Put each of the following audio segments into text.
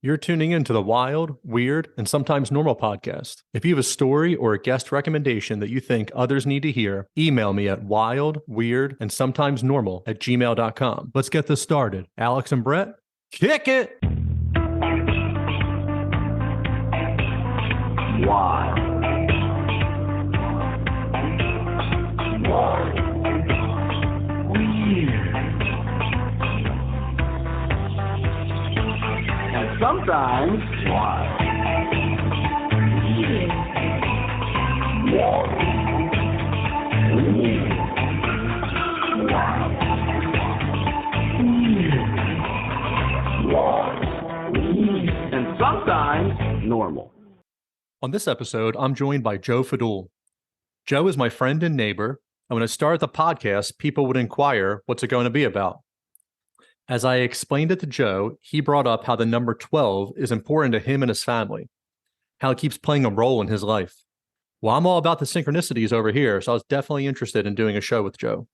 You're tuning into the Wild, Weird, and Sometimes Normal podcast. If you have a story or a guest recommendation that you think others need to hear, email me at wildweirdandsometimesnormal@gmail.com. Let's get this started. Alex and Brett, kick it! Wild. Wild. Weird. And sometimes wild. Weird. Wild. Weird. Wild. Weird. Wild. Weird. And sometimes normal. On this episode, I'm joined by Joe Fadul. Joe is my friend and neighbor, and when I started the podcast, people would inquire, what's it going to be about? As I explained it to Joe, he brought up how the number 12 is important to him and his family, how it keeps playing a role in his life. Well, I'm all about the synchronicities over here, so I was definitely interested in doing a show with Joe.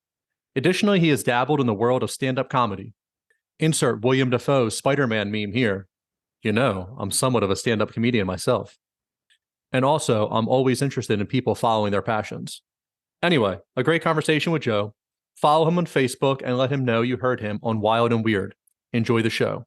Additionally, he has dabbled in the world of stand-up comedy. Insert William Dafoe's Spider-Man meme here. You know, I'm somewhat of a stand-up comedian myself. And also, I'm always interested in people following their passions. Anyway, a great conversation with Joe. Follow him on Facebook and let him know you heard him on Wild and Weird. Enjoy the show.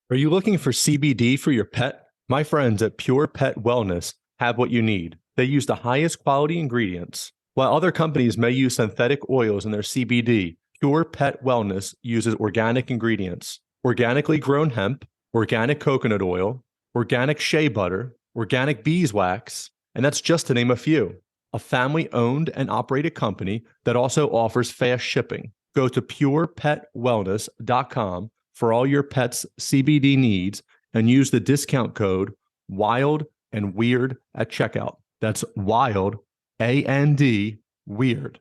Are you looking for CBD for your pet? My friends at Pure Pet Wellness have what you need. They use the highest quality ingredients. While other companies may use synthetic oils in their CBD, Pure Pet Wellness uses organic ingredients, organically grown hemp, organic coconut oil, organic shea butter, organic beeswax, and that's just to name a few. A family-owned and operated company that also offers fast shipping. Go to purepetwellness.com for all your pet's CBD needs and use the discount code WILD and WEIRD at checkout. That's WILD, A-N-D, WEIRD.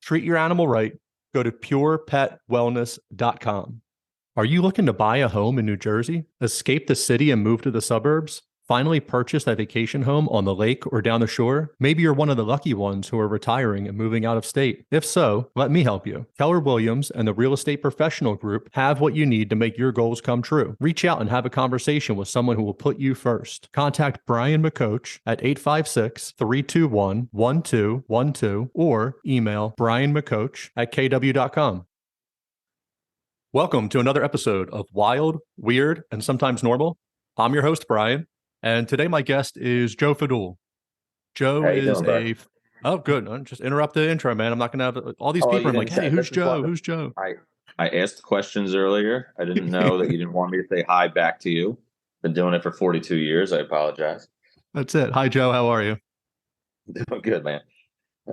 Treat your animal right. Go to purepetwellness.com. Are you looking to buy a home in New Jersey? Escape the city and move to the suburbs? Finally purchase that vacation home on the lake or down the shore? Maybe you're one of the lucky ones who are retiring and moving out of state. If so, let me help you. Keller Williams and the Real Estate Professional Group have what you need to make your goals come true. Reach out and have a conversation with someone who will put you first. Contact Brian McCoach at 856-321-1212 or email brianmccoach@kw.com. Welcome to another episode of Wild, Weird, and Sometimes Normal. I'm your host, Brian. And today my guest is Joe Fadul. Joe is oh, good. I'll just interrupt the intro, man. I'm not going to have all these people. I'm like, hey, who's Joe? Who's Joe? I asked questions earlier. I didn't know that you didn't want me to say hi back to you. Been doing it for 42 years. I apologize. That's it. Hi, Joe. How are you? Doing good, man.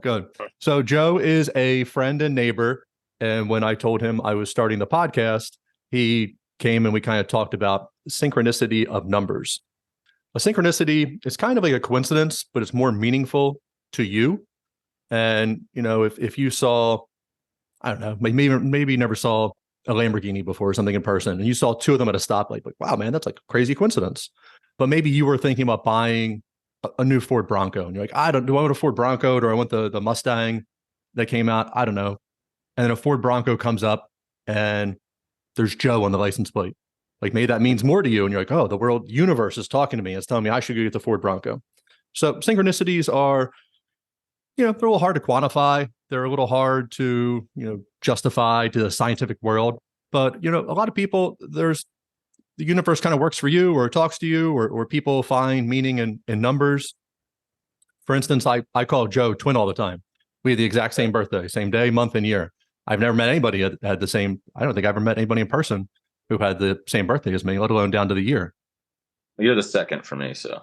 Good. So Joe is a friend and neighbor. And when I told him I was starting the podcast, he came and we kind of talked about synchronicity of numbers. A synchronicity is kind of like a coincidence, but it's more meaningful to you. And, you know, if you saw, I don't know, maybe you never saw a Lamborghini before or something in person, and you saw two of them at a stoplight, like, wow, man, that's like a crazy coincidence. But maybe you were thinking about buying a new Ford Bronco, and you're like, do I want a Ford Bronco or I want the Mustang that came out? I don't know. And then a Ford Bronco comes up and there's Joe on the license plate. Like, maybe that means more to you. And you're like, oh, the world universe is talking to me. It's telling me I should go get the Ford Bronco. So synchronicities are, they're a little hard to quantify. They're a little hard to, justify to the scientific world. But, a lot of people, the universe kind of works for you or talks to you or people find meaning in numbers. For instance, I call Joe twin all the time. We had the exact same birthday, same day, month, and year. I've never met anybody that had the same. I don't think I ever met anybody in person who had the same birthday as me, let alone down to the year. You're the second for me, so.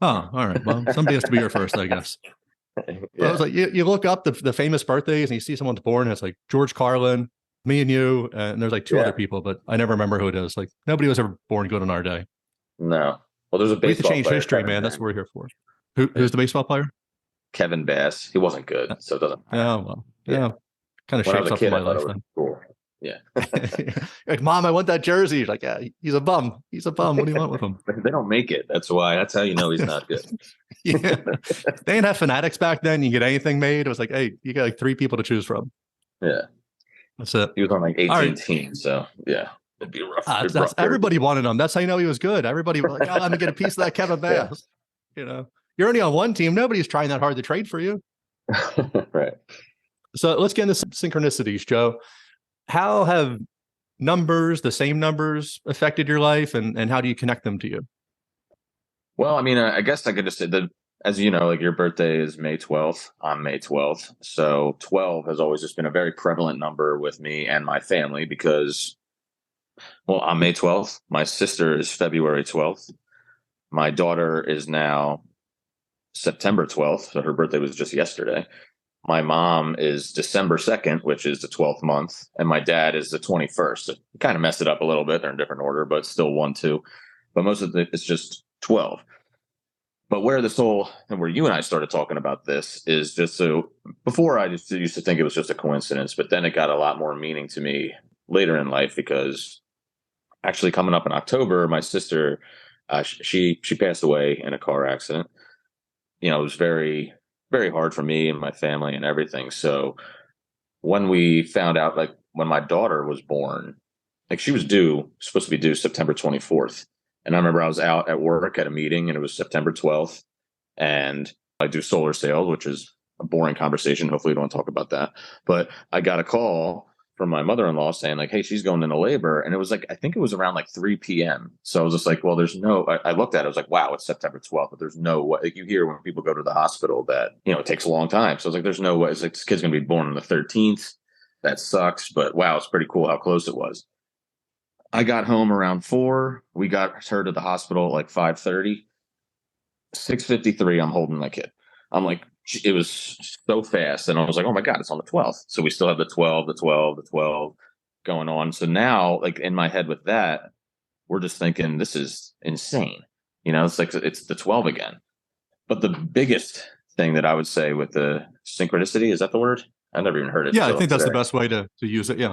Oh, all right. Well, somebody has to be your first, I guess. Yeah. I was like, you look up the famous birthdays and you see someone's born, and it's like George Carlin, me and you, and there's like two other people, but I never remember who it is. Like, nobody was ever born good in our day. No. Well, there's a baseball player. We have to change history, man. That's what we're here for. Who's the baseball player? Kevin Bass. He wasn't good, so it doesn't matter. Oh, well. Yeah. Kind of shapes up my life then. Cool. Yeah. Like, Mom, I want that jersey. Like, yeah, he's a bum. He's a bum. What do you want with him? They don't make it. That's why. That's how you know he's not good. Yeah. They didn't have Fanatics back then. You get anything made. It was like, hey, you got like 3 people to choose from. Yeah. That's it. He was on like 18 teams. So, yeah. It'd be rough. That's, It'd be rough. everybody wanted him. That's how you know he was good. Everybody was like, oh, let me get a piece of that Kevin Bass. You know, you're only on one team. Nobody's trying that hard to trade for you. Right. So let's get into some synchronicities, Joe. How have numbers, the same numbers, affected your life, and how do you connect them to you? Well, I mean, I guess I could just say that, as you know, like your birthday is May 12th. I'm May 12th. So 12 has always just been a very prevalent number with me and my family because, well, I'm May 12th. My sister is February 12th. My daughter is now September 12th. So her birthday was just yesterday. My mom is December 2nd, which is the 12th month. And my dad is the 21st. So kind of messed it up a little bit. They're in different order, but still 1, 2. But most of it's just 12. But where this whole, and where you and I started talking about this is just so, before I just used to think it was just a coincidence, but then it got a lot more meaning to me later in life because actually coming up in October, my sister, she passed away in a car accident. You know, it was very, very hard for me and my family and everything. So when we found out, like when my daughter was born, like she was supposed to be due September 24th. And I remember I was out at work at a meeting and it was September 12th. And I do solar sales, which is a boring conversation. Hopefully, we don't talk about that. But I got a call from my mother-in-law saying like, hey, she's going into labor. And it was like, I think it was around like 3 p.m. So I was just like, well, there's no, I looked at it. I was like, wow, it's September 12th. But there's no way. Like you hear when people go to the hospital that, you know, it takes a long time. So I was like, there's no way. It's like, this kid's going to be born on the 13th. That sucks. But wow, it's pretty cool how close it was. I got home around 4. We got her to the hospital at like 5:30. 6:53, I'm holding my kid. I'm like, it was so fast. And I was like, oh my God, it's on the 12th. So we still have the 12, the 12, the 12 going on. So now, like in my head with that, we're just thinking this is insane. You know, it's like, it's the 12 again. But the biggest thing that I would say with the synchronicity, is that the word? I never even heard it. Yeah, I think that's the best way to use it. Yeah.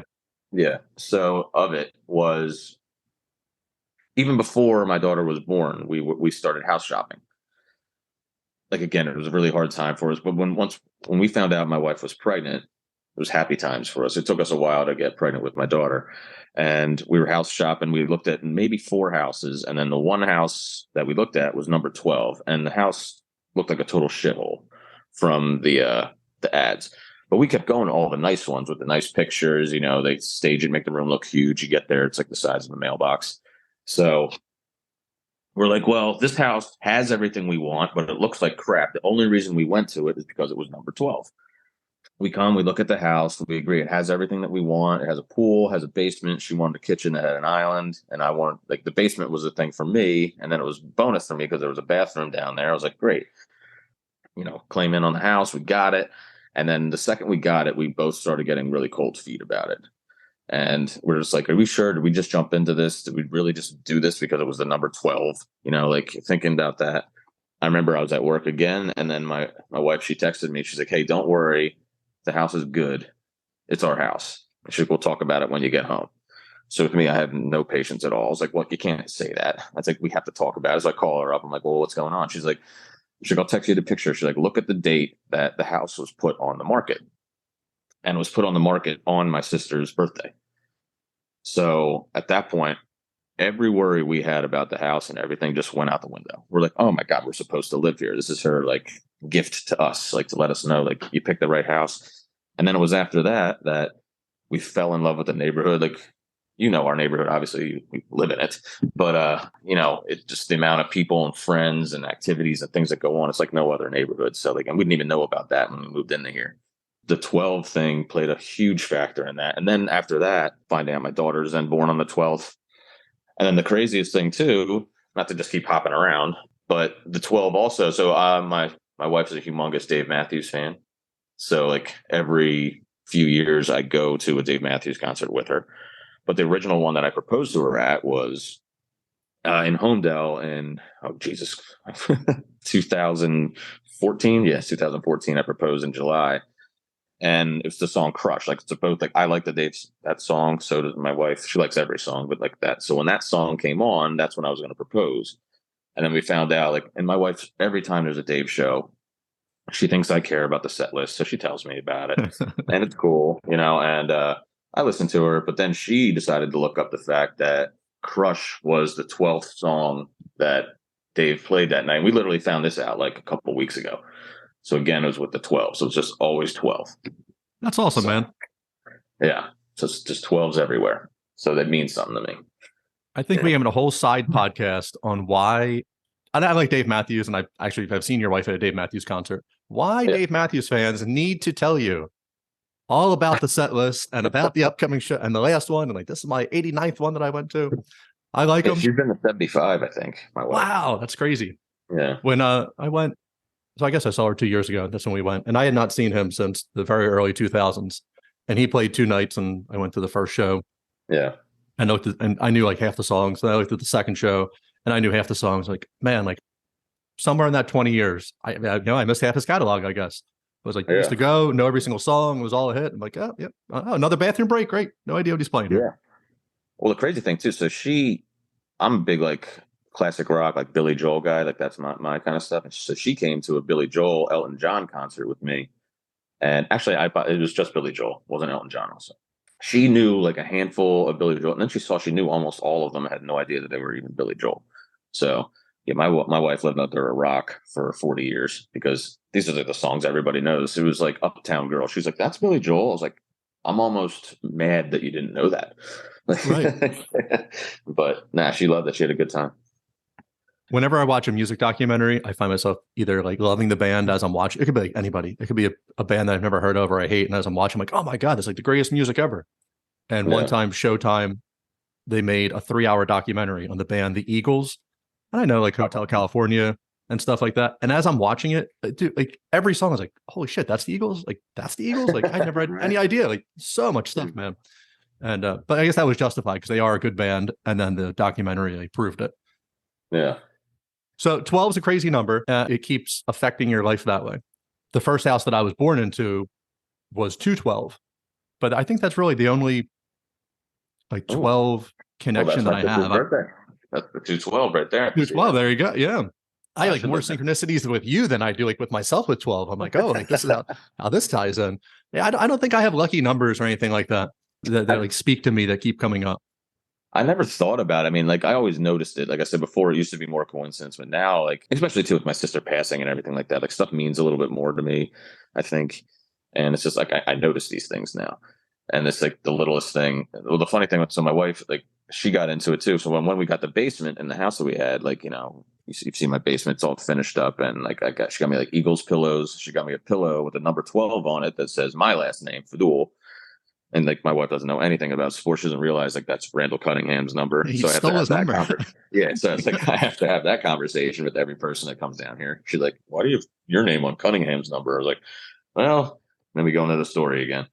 Yeah. So of it was, even before my daughter was born, we started house shopping. Like again, it was a really hard time for us. But when we found out my wife was pregnant, it was happy times for us. It took us a while to get pregnant with my daughter, and we were house shopping. We looked at maybe 4 houses, and then the one house that we looked at was number 12, and the house looked like a total shithole from the ads. But we kept going to all the nice ones with the nice pictures. You know, they stage it, make the room look huge. You get there, it's like the size of a mailbox. So we're like, well, this house has everything we want, but it looks like crap. The only reason we went to it is because it was number 12. We look at the house, we agree it has everything that we want. It has a pool, has a basement. She wanted a kitchen that had an island, and I wanted, like, the basement was a thing for me, and then it was bonus for me because there was a bathroom down there. I was like, great. You know, claim in on the house, we got it. And then the second we got it, we both started getting really cold feet about it. And we're just like, are we sure? Did we just jump into this? Did we really just do this because it was the number 12? You know, like thinking about that. I remember I was at work again, and then my wife, she texted me. She's like, hey, don't worry. The house is good. It's our house. She's like, we'll talk about it when you get home. So with me, I had no patience at all. I was like, well, you can't say that. I was like, we have to talk about it. So I call her up. I'm like, well, what's going on? She's like, I'll text you the picture. She's like, look at the date that the house was put on the market. And it was put on the market on my sister's birthday. So at that point, every worry we had about the house and everything just went out the window. We're like, oh my God, we're supposed to live here. This is her like gift to us, like to let us know, like you picked the right house. And then it was after that we fell in love with the neighborhood. Like, you know, our neighborhood, obviously we live in it, but you know, it's just the amount of people and friends and activities and things that go on. It's like no other neighborhood. So like, and we didn't even know about that when we moved into here. The 12 thing played a huge factor in that. And then after that, finding out my daughter's then born on the 12th. And then the craziest thing too, not to just keep hopping around, but the 12 also. So my wife is a humongous Dave Matthews fan. So like every few years I go to a Dave Matthews concert with her. But the original one that I proposed to her at was in Homedale in, 2014. Yes, 2014. I proposed in July. And it's the song Crush. Like, it's both, like, I like that song. So does my wife. She likes every song, but like that. So when that song came on, that's when I was going to propose. And then we found out, like, and my wife, every time there's a Dave show, she thinks I care about the set list. So she tells me about it and it's cool, you know, and, I listened to her, but then she decided to look up the fact that Crush was the 12th song that Dave played that night. We literally found this out like a couple of weeks ago. So again, it was with the 12. So it's just always 12. That's awesome, So, man. yeah. So it's just 12s everywhere. So that means something to me. I think we have a whole side podcast on why. And I like Dave Matthews, and I've seen your wife at a Dave Matthews concert. Why Yeah. Dave Matthews fans need to tell you all about the set list and about the upcoming show and the last one. And like, this is my 89th one that I went to. I like them. She's been to 75, I think. My wife. Wow, that's crazy. Yeah. When I went, so I guess I saw her 2 years ago. That's when we went, and I had not seen him since the very early 2000s. And he played 2 nights, and I went to the first show. Yeah. And I knew like half the songs. Then I looked at the second show, and I knew half the songs. Like, man, like somewhere in that 20 years, I missed half his catalog. I guess I was like, used to go, know every single song. It was all a hit. I'm like, oh, yeah, another Bathroom Break. Great. No idea what he's playing. Yeah. Well, the crazy thing too. So I'm a big like classic rock, like Billy Joel guy. Like that's my kind of stuff. And so she came to a Billy Joel, Elton John concert with me. And actually, it was just Billy Joel, wasn't Elton John. Also, she knew like a handful of Billy Joel, and then she knew almost all of them. I had no idea that they were even Billy Joel. So yeah, my wife lived under a rock for 40 years because these are like the songs everybody knows. It was like Uptown Girl. She was like, "That's Billy Joel." I was like, "I'm almost mad that you didn't know that." Right. But nah, she loved it. She had a good time. Whenever I watch a music documentary, I find myself either like loving the band as I'm watching. It could be like anybody. It could be a band that I've never heard of or I hate. And as I'm watching, I'm like, oh my God, that's like the greatest music ever. And one time, Showtime, they made a 3-hour documentary on the band, the Eagles. And I know like Hotel California and stuff like that. And as I'm watching it, dude, like every song is like, holy shit, that's the Eagles? Like, that's the Eagles? Like, I never had any idea. Like, so much stuff, man. And, but I guess that was justified because they are a good band. And then the documentary, they proved it. Yeah. So 12 is a crazy number. It keeps affecting your life that way. The first house that I was born into was 212. But I think that's really the only like 12 connection that I have. That's the 212 right there. 212, there you go. Yeah. I like more synchronicities with you than I do like with myself with 12. I'm like, oh, like this is how this ties in. Yeah, I don't think I have lucky numbers or anything like that like speak to me that keep coming up. I never thought about it. I mean, like I always noticed it. Like I said before, it used to be more coincidence, but now, like especially too with my sister passing and everything like that, like stuff means a little bit more to me, I think. And it's just like I notice these things now, and it's like the littlest thing. Well, the funny thing, so my wife, like she got into it too. So when we got the basement in the house that we had, like you've seen my basement, it's all finished up, and like she got me like Eagles pillows. She got me a pillow with the number 12 on it that says my last name, Fadul. And like my wife doesn't know anything about sports. She doesn't realize like that's Randall Cunningham's number. He so I have stole to have his that number. Yeah. So it's like I have to have that conversation with every person that comes down here. She's like, "Why do you have your name on Cunningham's number?" I was like, "Well," then we go into the story again.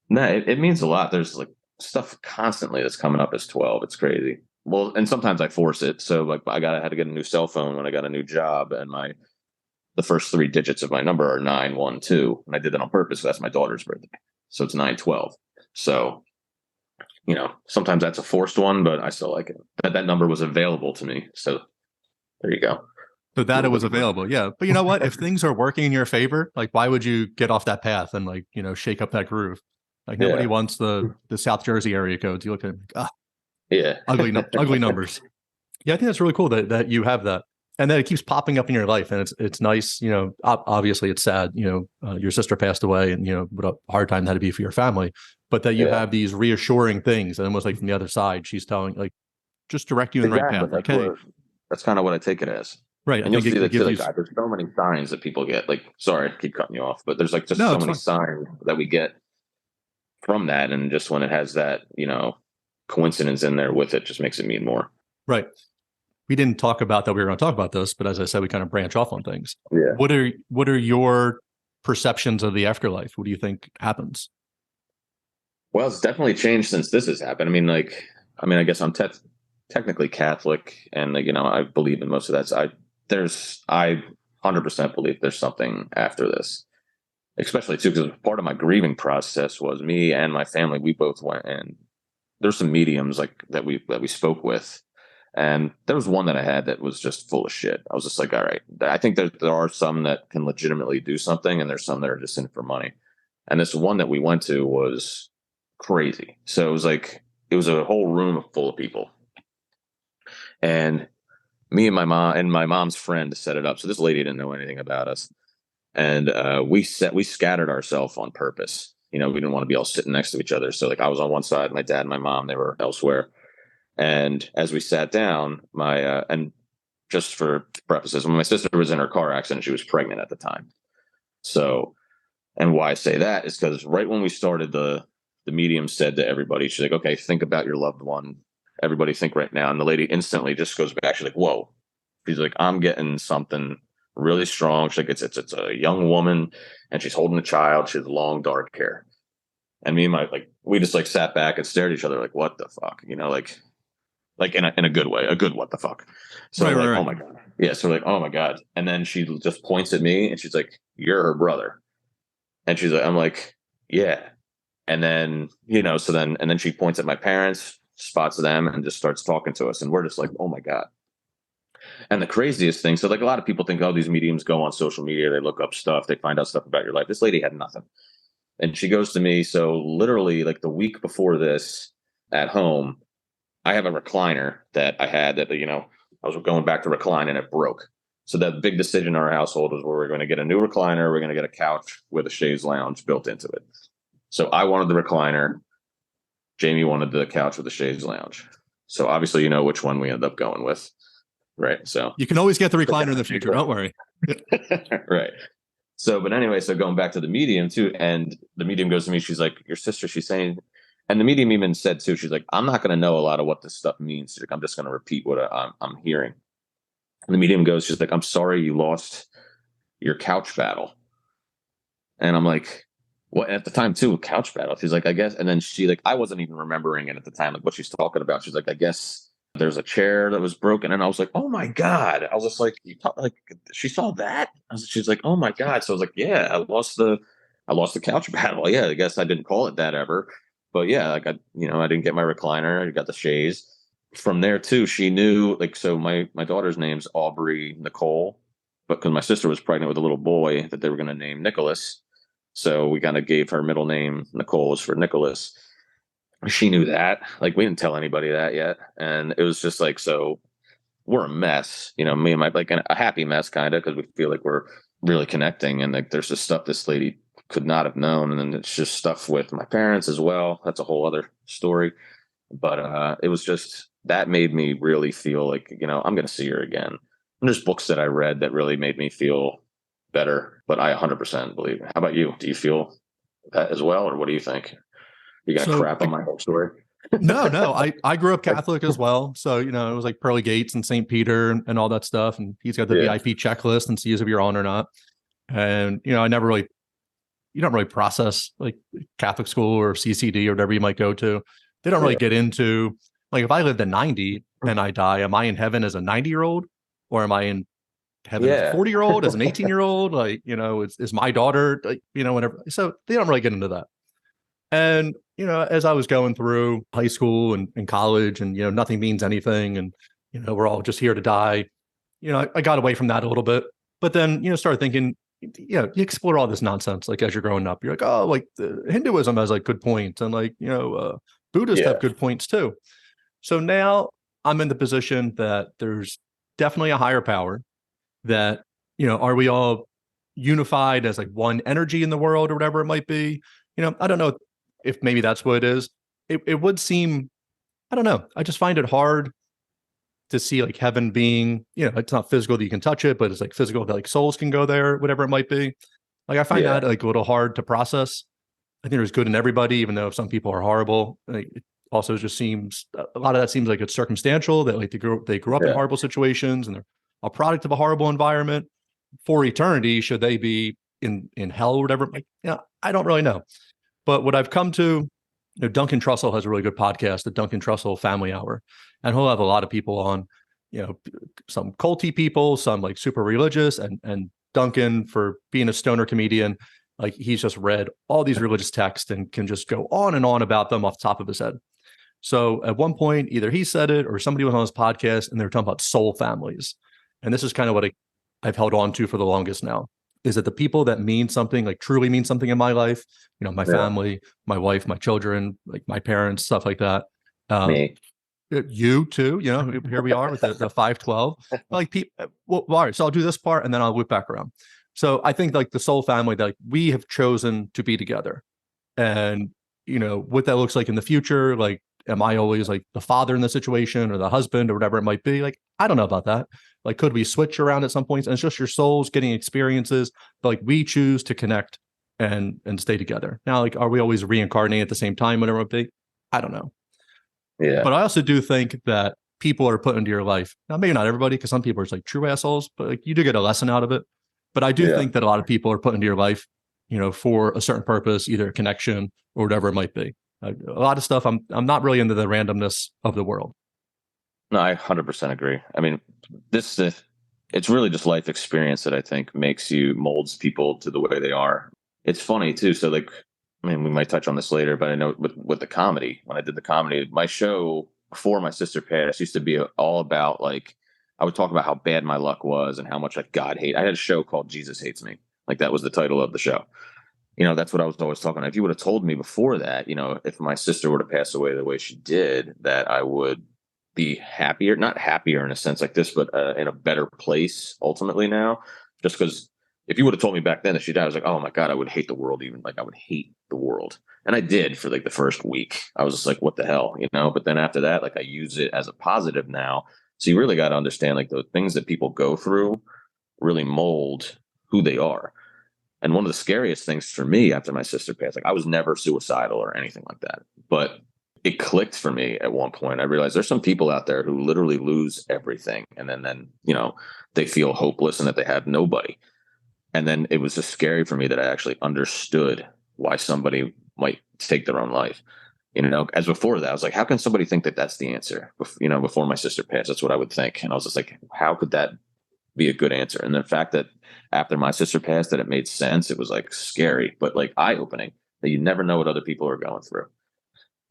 No, it means a lot. There's like stuff constantly that's coming up as 12. It's crazy. Well, and sometimes I force it. So like I had to get a new cell phone when I got a new job, and the first 3 digits of my number are 912, and I did that on purpose. That's my daughter's birthday, so it's 912. So, sometimes that's a forced one, but I still like it. That number was available to me. So there you go. So that it was available. Yeah. But you know what? If things are working in your favor, like why would you get off that path and like, shake up that groove? Like nobody wants the South Jersey area codes. You look at it, like, ugly numbers. Yeah. I think that's really cool that you have that. And then it keeps popping up in your life, and it's nice. Obviously it's sad. Your sister passed away, and what a hard time that would be for your family. But that you have these reassuring things, and almost like from the other side, she's telling like, just direct you in the right path. Like, hey, that's kind of what I take it as. Right, and you'll see that too. Like, there's so many signs that people get. Like, sorry, I keep cutting you off, but there's like just so many signs that we get from that, and just when it has that coincidence in there with it, just makes it mean more. Right. We didn't talk about that we were going to talk about this, but as I said, we kind of branch off on things. Yeah. What are your perceptions of the afterlife? What do you think happens? Well, it's definitely changed since this has happened. I guess I'm technically Catholic, and I believe in most of that. So I 100% believe there's something after this, especially too because part of my grieving process was me and my family. We both went, and there's some mediums like that we spoke with. And there was one that I had that was just full of shit. I was just like, all right, I think there are some that can legitimately do something, and there's some that are just in it for money. And this one that we went to was crazy. So it was a whole room full of people. And me and my mom's friend set it up. So this lady didn't know anything about us. And we scattered ourselves on purpose. We didn't want to be all sitting next to each other. So like I was on one side, my dad and my mom, they were elsewhere. And as we sat down, and just for purposes, when my sister was in her car accident, she was pregnant at the time. So, and why I say that is because right when we started, the medium said to everybody, she's like, okay, think about your loved one. Everybody think right now. And the lady instantly just goes back. She's like, whoa. She's like, I'm getting something really strong. She's like, it's a young woman and she's holding a child. She has long, dark hair. And me and we just like sat back and stared at each other like, what the fuck? Like in a good way, a good what the fuck. So Right, we're like, right. oh my God. Yeah. So we're like, oh my God. And then she just points at me and she's like, you're her brother. And she's like, I'm like, yeah. And then, and then she points at my parents, spots them, and just starts talking to us. And we're just like, oh my God. And the craziest thing, so like a lot of people think, oh, these mediums go on social media, they look up stuff, they find out stuff about your life. This lady had nothing. And she goes to me. So literally like the week before this at home, I have a recliner that I had that, I was going back to recline and it broke. So that big decision in our household was where we're going to get a new recliner. We're going to get a couch with a chaise lounge built into it. So I wanted the recliner. Jamie wanted the couch with the chaise lounge. So obviously, which one we end up going with. Right. So You can always get the recliner in the future. Don't worry. Right. So, but anyway, so going back to the medium too, and the medium goes to me, she's like, your sister, she's saying, and the medium even said too, she's like, I'm not going to know a lot of what this stuff means. She's like, I'm just going to repeat what I'm hearing. And the medium goes, she's like, I'm sorry you lost your couch battle. And I'm like, what? At the time too, couch battle. She's like, I guess. And then I wasn't even remembering it at the time, like what she's talking about. She's like, I guess there's a chair that was broken. And I was like, oh my God. I was just like, she saw that? She's like, oh my God. So I was like, yeah, I lost the couch battle. Yeah, I guess I didn't call it that ever. But yeah, like I didn't get my recliner. I got the chaise. From there too, she knew, like, so my daughter's name's Aubrey Nicole, but because my sister was pregnant with a little boy that they were going to name Nicholas. So we kind of gave her middle name Nicole was for Nicholas. She knew that. Like, we didn't tell anybody that yet. And it was just like, so we're a mess, me and my, like a happy mess kind of, because we feel like we're really connecting. And like, there's just stuff this lady could not have known. And then it's just stuff with my parents as well. That's a whole other story. But it was just, that made me really feel like, I'm going to see her again. And there's books that I read that really made me feel better, but I 100% believe it. How about you? Do you feel that as well? Or what do you think? You got crap on my whole story? No. I grew up Catholic as well. So, it was like pearly gates and St. Peter and all that stuff. And he's got the VIP checklist and sees if you're on or not. And, I never really, you don't really process like Catholic school or CCD or whatever you might go to. They don't really get into, like, if I lived at 90 and I die, am I in heaven as a 90-year-old or am I in heaven as a 40-year-old, as an 18-year-old? Like, is my daughter, like, whatever. So they don't really get into that. And, as I was going through high school and college and, nothing means anything. And, we're all just here to die. I got away from that a little bit, but then, started thinking, you explore all this nonsense. Like, as you're growing up, you're like, oh, like Hinduism has like good points. And like, Buddhists have good points too. So now I'm in the position that there's definitely a higher power that, are we all unified as like one energy in the world or whatever it might be? I don't know if maybe that's what it is. It would seem, I don't know. I just find it hard to see like heaven being, it's not physical that you can touch it, but it's like physical that like souls can go there, whatever it might be. Like, I find that like a little hard to process. I think there's good in everybody, even though some people are horrible. Like, it also just seems, a lot of that seems like it's circumstantial, that like they grew up in horrible situations and they're a product of a horrible environment. For eternity, should they be in hell or whatever? Like, I don't really know. But what I've come to, Duncan Trussell has a really good podcast, the Duncan Trussell Family Hour, and he'll have a lot of people on, some culty people, some like super religious, and Duncan, for being a stoner comedian, like, he's just read all these religious texts and can just go on and on about them off the top of his head. So at one point, either he said it or somebody was on his podcast and they were talking about soul families. And this is kind of what I've held on to for the longest now. is that the people that mean something, like truly mean something in my life, my Yeah. family, my wife, my children, like my parents, stuff like that. Me. You too, here we are with the 512. Like people, well, all right, so I'll do this part and then I'll loop back around. So I think like the soul family, that like, we have chosen to be together, and what that looks like in the future, like, am I always like the father in the situation or the husband or whatever it might be? Like, I don't know about that. Like, could we switch around at some points? And it's just your souls getting experiences, but like we choose to connect and stay together. Now, like, are we always reincarnating at the same time, whatever it might be? I don't know. Yeah. But I also do think that people are put into your life. Now, maybe not everybody, because some people are just like true assholes, but like you do get a lesson out of it. But I do think that a lot of people are put into your life, for a certain purpose, either a connection or whatever it might be. A lot of stuff, I'm not really into the randomness of the world. No, I 100% agree. I mean, it's really just life experience that I think molds people to the way they are. It's funny too. So like, I mean, we might touch on this later, but I know with the comedy, when I did the comedy, my show before my sister passed used to be all about like, I would talk about how bad my luck was and how much like God hate. I had a show called Jesus Hates Me. Like that was the title of the show. That's what I was always talking about. If you would have told me before that, if my sister were to pass away the way she did, that I would be happier, not happier in a sense like this, but in a better place ultimately now, just because if you would have told me back then that she died, I was like, oh my God, I would hate the world. Even like I would hate the world. And I did for like the first week. I was just like, what the hell, but then after that, like I use it as a positive now. So you really got to understand like the things that people go through really mold who they are. And one of the scariest things for me after my sister passed, like I was never suicidal or anything like that, but it clicked for me at one point. I realized there's some people out there who literally lose everything. And then, they feel hopeless and that they have nobody. And then it was just scary for me that I actually understood why somebody might take their own life. As before that, I was like, how can somebody think that that's the answer? Before my sister passed, that's what I would think. And I was just like, how could that be a good answer? And the fact that after my sister passed, that it made sense, it was like scary, but like eye-opening that you never know what other people are going through.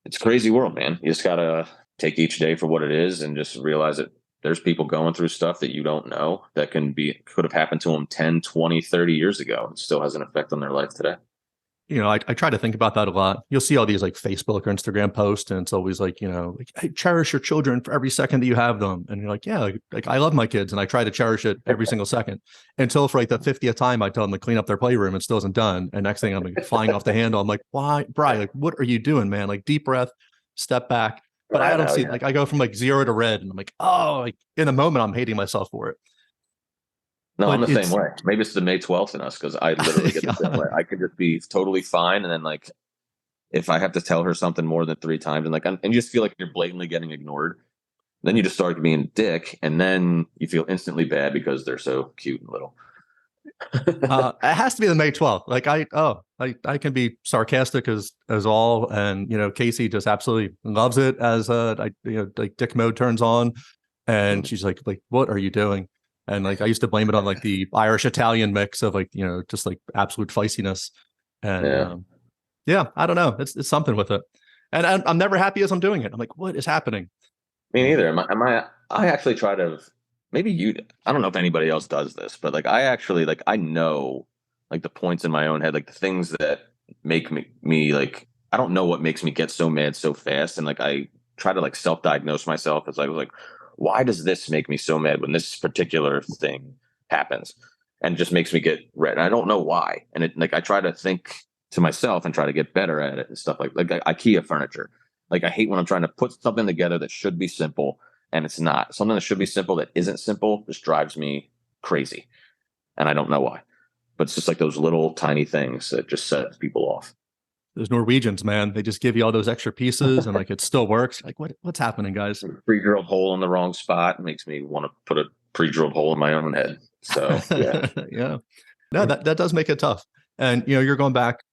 It's a crazy world, man. You just got to take each day for what it is and just realize that there's people going through stuff that you don't know that could have happened to them 10, 20, 30 years ago and still has an effect on their life today. I try to think about that a lot. You'll see all these like Facebook or Instagram posts, and it's always like, like, hey, cherish your children for every second that you have them. And you're like, yeah, like I love my kids and I try to cherish it every single second, until for like the 50th time I tell them to clean up their playroom and still isn't done. And next thing I'm like flying off the handle. I'm like, why, Brian? Like, what are you doing, man? Like deep breath, step back. But I don't see like I go from like 0 to red, and I'm like, oh, like in the moment I'm hating myself for it. No, But I'm the same way. Maybe it's the May 12th in us because I literally get the same way. I could just be totally fine. And then like, if I have to tell her something more than 3 times and you just feel like you're blatantly getting ignored, then you just start being a dick. And then you feel instantly bad because they're so cute and little. It has to be the May 12th. Like I can be sarcastic as all. And, Casey just absolutely loves it as like dick mode turns on, and she's like, what are you doing? And like, I used to blame it on like the Irish Italian mix of like, just like absolute feistiness. And I don't know. It's something with it. And I'm never happy as I'm doing it. I'm like, what is happening? Me neither. I actually try to, I don't know if anybody else does this, but like, I actually like, I know like the points in my own head, like the things that make me like, I don't know what makes me get so mad so fast. And like, I try to like self-diagnose myself. It's like, why does this make me so mad when this particular thing happens? And it just makes me get red. And I don't know why. And it like I try to think to myself and try to get better at it and stuff like IKEA furniture. Like I hate when I'm trying to put something together that should be simple and it's not. Something that should be simple that isn't simple just drives me crazy. And I don't know why. But it's just like those little tiny things that just set people off. Those Norwegians, man, they just give you all those extra pieces and like it still works. Like what's happening, guys? Pre-drilled hole in the wrong spot makes me want to put a pre-drilled hole in my own head. So yeah. No, that does make it tough. And you're going back,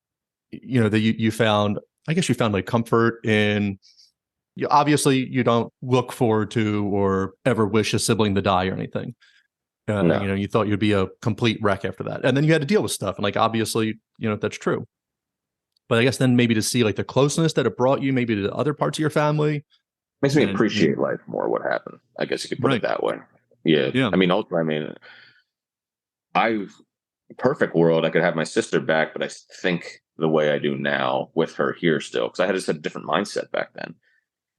that you found, I guess you found like comfort in, obviously you don't look forward to or ever wish a sibling to die or anything. No. You thought you'd be a complete wreck after that. And then you had to deal with stuff. And like, obviously, that's true. But I guess then maybe to see like the closeness that it brought you maybe to other parts of your family. Makes me appreciate life more, what happened. I guess you could put it that way. Yeah. I mean, ultimately, perfect world, I could have my sister back, but I think the way I do now with her here still, because I had just had a different mindset back then.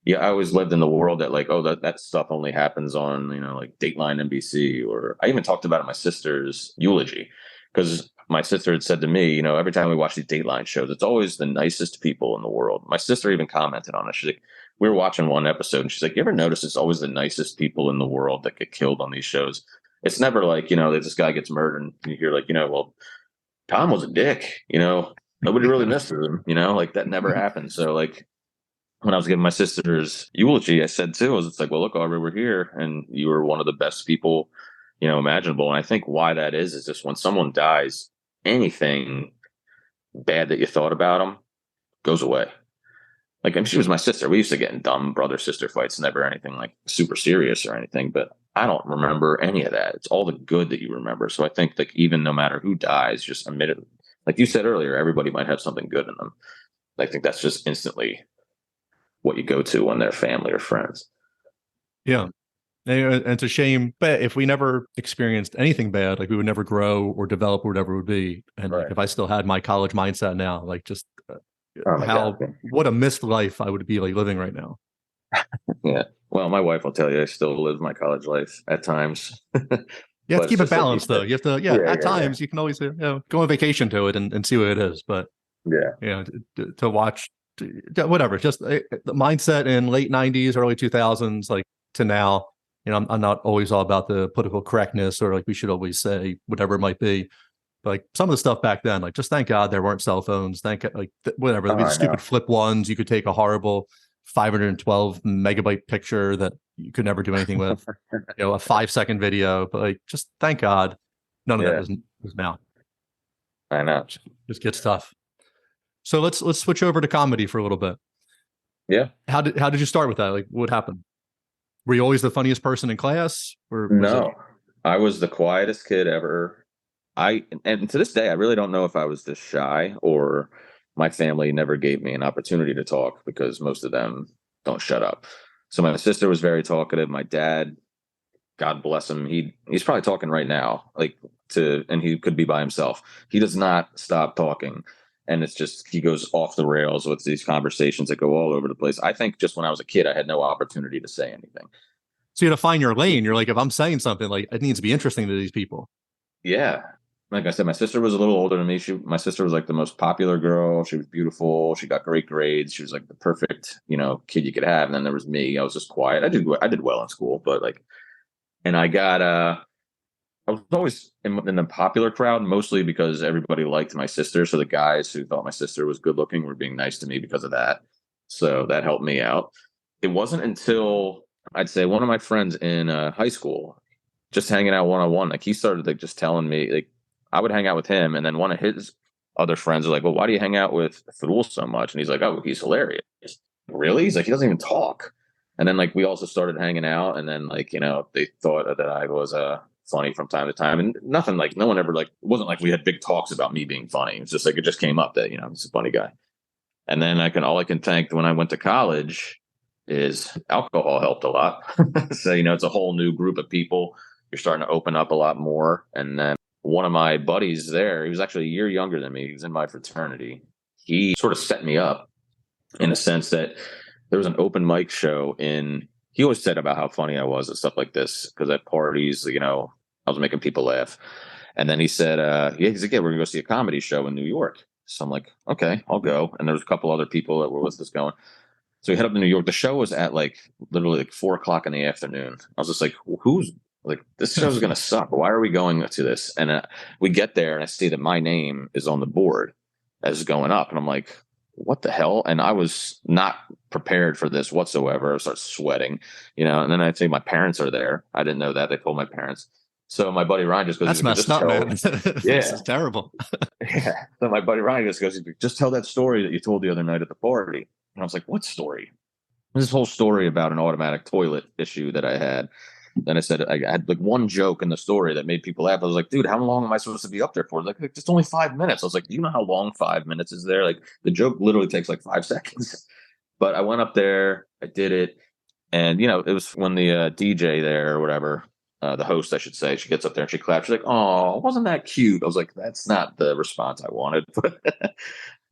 Yeah, I always lived in the world that like, oh, that stuff only happens on, like Dateline NBC, or I even talked about it in my sister's eulogy, because my sister had said to me, every time we watch these Dateline shows, it's always the nicest people in the world. My sister even commented on it. She's like, we were watching one episode and she's like, you ever notice it's always the nicest people in the world that get killed on these shows? It's never like, that this guy gets murdered and you hear like, well, Tom was a dick, nobody really misses him, like that never happened. So like, when I was giving my sister's eulogy, I said too, it's like, well, look, Aubrey, we're here, and you were one of the best people, imaginable. And I think why that is just when someone dies, anything bad that you thought about them goes away. Like, I mean, she was my sister. We used to get in dumb brother sister fights, never anything like super serious or anything. But I don't remember any of that. It's all the good that you remember. So I think like even no matter who dies, just admit it. Like you said earlier, everybody might have something good in them. I think that's just instantly what you go to when they're family or friends. Yeah. And it's a shame, but if we never experienced anything bad, like we would never grow or develop or whatever it would be. And like, if I still had my college mindset now, like just what a missed life I would be like living right now. Yeah. Well, my wife will tell you I still live my college life at times. You have to keep it balanced though. You have to, at times you can always go on vacation to it and see what it is. But to watch whatever, just the mindset in late 90s, early 2000s, like to now, I'm not always all about the political correctness or like we should always say whatever it might be. But like some of the stuff back then, like just thank God there weren't cell phones. Thank God, like whatever. The stupid flip ones, you could take a horrible 512 megabyte picture that you could never do anything with, a 5-second video. But like just thank God none of that is now. I know. Just gets tough. So let's switch over to comedy for a little bit. Yeah. How did you start with that? Like what happened? Were you always the funniest person in class? Or no, I was the quietest kid ever. And to this day, I really don't know if I was just shy or my family never gave me an opportunity to talk because most of them don't shut up. So my sister was very talkative. My dad, God bless him, he's probably talking right now, and he could be by himself. He does not stop talking. And it's just, he goes off the rails with these conversations that go all over the place. I think just when I was a kid, I had no opportunity to say anything. So you had to find your lane. You're like, if I'm saying something, like it needs to be interesting to these people. Yeah. Like I said, my sister was a little older than me. My sister was like the most popular girl. She was beautiful. She got great grades. She was like the perfect, kid you could have. And then there was me. I was just quiet. I did well in school, but and I got, I was always in the popular crowd, mostly because everybody liked my sister. So the guys who thought my sister was good looking were being nice to me because of that. So that helped me out. It wasn't until I'd say one of my friends in high school, just hanging out one-on-one, like he started just telling me, like I would hang out with him. And then one of his other friends was like, well, why do you hang out with Thule so much? And he's like, oh, he's hilarious. Really? He's like, he doesn't even talk. And then we also started hanging out. And then they thought that I was funny from time to time, and nothing no one ever it wasn't like we had big talks about me being funny. It was just it just came up that he's a funny guy. And then all I can thank when I went to college is alcohol helped a lot. So it's a whole new group of people. You're starting to open up a lot more. And then one of my buddies there, he was actually a year younger than me. He was in my fraternity. He sort of set me up in a sense that there was an open mic show he always said about how funny I was and stuff like this, because at parties, I was making people laugh. And then he said, he's like, yeah, we're going to go see a comedy show in New York. So I'm like, okay, I'll go. And there was a couple other people that were with us going. So we head up to New York. The show was at literally 4:00 in the afternoon. I was just like, who's this show's going to suck. Why are we going to this? And we get there and I see that my name is on the board as going up. And I'm like, what the hell? And I was not prepared for this whatsoever. I start sweating, and then I'd say my parents are there. I didn't know that. They told my parents. So my buddy Ryan just goes, that's messed up, man. Yeah. This is terrible. Yeah. So my buddy Ryan just goes, just tell that story that you told the other night at the party. And I was like, what story? This whole story about an automatic toilet issue that I had. Then I said, I had one joke in the story that made people laugh. I was like, dude, how long am I supposed to be up there for? Like, just only 5 minutes. I was like, do you know how long 5 minutes is there? The joke literally takes 5 seconds. But I went up there, I did it. And, it was when the DJ there or whatever, the host, I should say, she gets up there and she claps. She's like, "Oh, wasn't that cute?" I was like, "That's not the response I wanted,"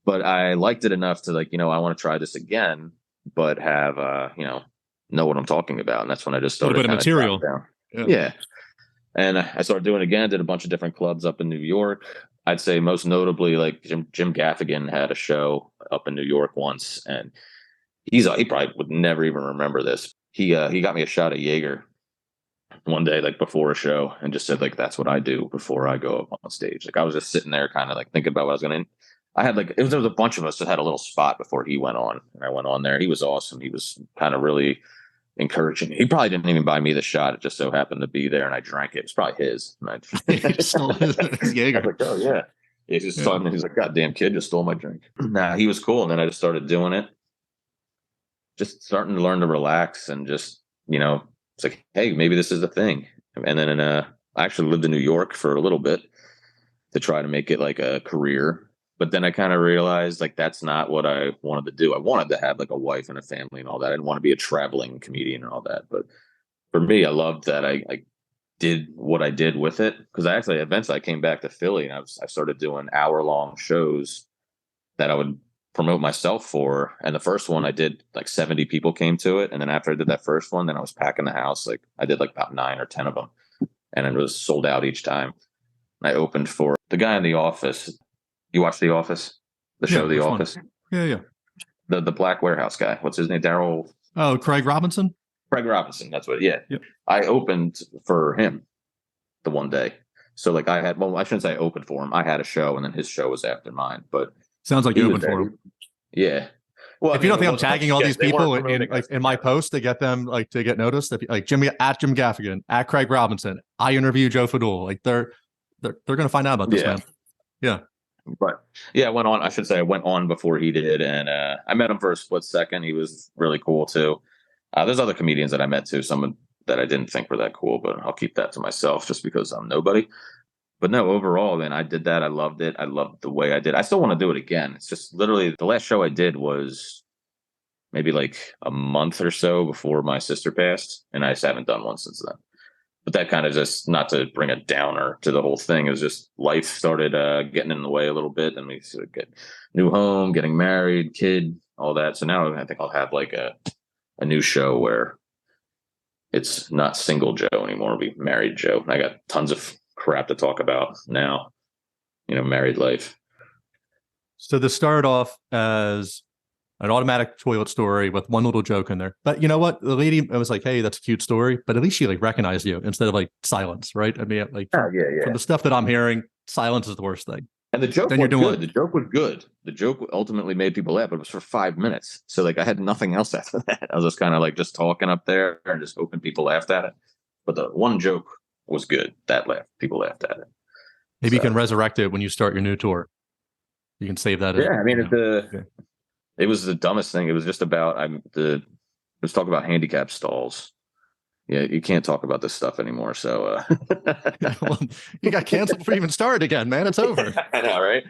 but I liked it enough to like, I want to try this again, but have know what I'm talking about, and that's when I just A little started bit of kinda material. dropping down. Yeah, and I started doing it again. Did a bunch of different clubs up in New York. I'd say most notably, like Jim Gaffigan had a show up in New York once, and he probably would never even remember this. He got me a shot of Jaeger one day, like before a show, and just said like, "That's what I do before I go up on stage." Like I was just sitting there, kind of like thinking about what I was going to. I had like there was a bunch of us that had a little spot before he went on, and I went on there. He was awesome. He was kind of really encouraging. He probably didn't even buy me the shot. It just so happened to be there, and I drank it. It was probably his. And He stole his Jaeger. I was like, "Oh yeah." He just saw me. He's like, "Goddamn kid, just stole my drink." Nah, he was cool, and then I just started doing it. Just starting to learn to relax and just it's like, hey, maybe this is the thing. And then I actually lived in New York for a little bit to try to make it like a career. But then I kind of realized like that's not what I wanted to do. I wanted to have like a wife and a family and all that. I didn't want to be a traveling comedian and all that. But for me, I loved that I did what I did with it, because eventually I came back to Philly, and I started doing hour-long shows that I would promote myself for. And the first one I did, like 70 people came to it. And then after I did that first one, then I was packing the house. Like I did like about 9 or 10 of them, and it was sold out each time. And I opened for the guy in The Office. You watch The Office? The show The Office? Yeah. The Black Warehouse guy. What's his name? Daryl? Oh, Craig Robinson? Craig Robinson. That's what, yeah. Yep. I opened for him the one day. So like I shouldn't say I opened for him. I had a show, and then his show was after mine. But sounds like you opened for him. Yeah. Well, if you don't think I'm tagging all these people in my post to get them to get noticed, like Jim Gaffigan, at Craig Robinson, I interview Joe Fadul, like they're going to find out about this, man. Yeah. But yeah, I went on before he did, and I met him for a split second. He was really cool too. There's other comedians that I met too, some that I didn't think were that cool, but I'll keep that to myself just because I'm nobody. But no, overall, man, I did that. I loved it. I loved the way I did. I still want to do it again. It's just literally the last show I did was maybe like a month or so before my sister passed, and I just haven't done one since then. But that kind of just, not to bring a downer to the whole thing, it was just life started getting in the way a little bit, and we sort of get new home, getting married, kid, all that. So now I think I'll have like a new show where it's not single Joe anymore. It'll be married Joe. I got tons of crap to talk about now, married life. So this started off as an automatic toilet story with one little joke in there. But you know what? The lady, I was like, hey, that's a cute story. But at least she like recognized you instead of like silence, right? I mean, like from the stuff that I'm hearing, silence is the worst thing. And the joke was good. The joke was good. The joke ultimately made people laugh, but it was for 5 minutes. So like I had nothing else after that. I was just kind of like just talking up there and just hoping people laughed at it. But the one joke was good. People laughed at it. Maybe you can resurrect it when you start your new tour. You can save that. Yeah, I mean, it was the dumbest thing. It was just about let's talk about handicap stalls. Yeah, you can't talk about this stuff anymore. So well, you got canceled before you even started again, man. It's over. I know, right?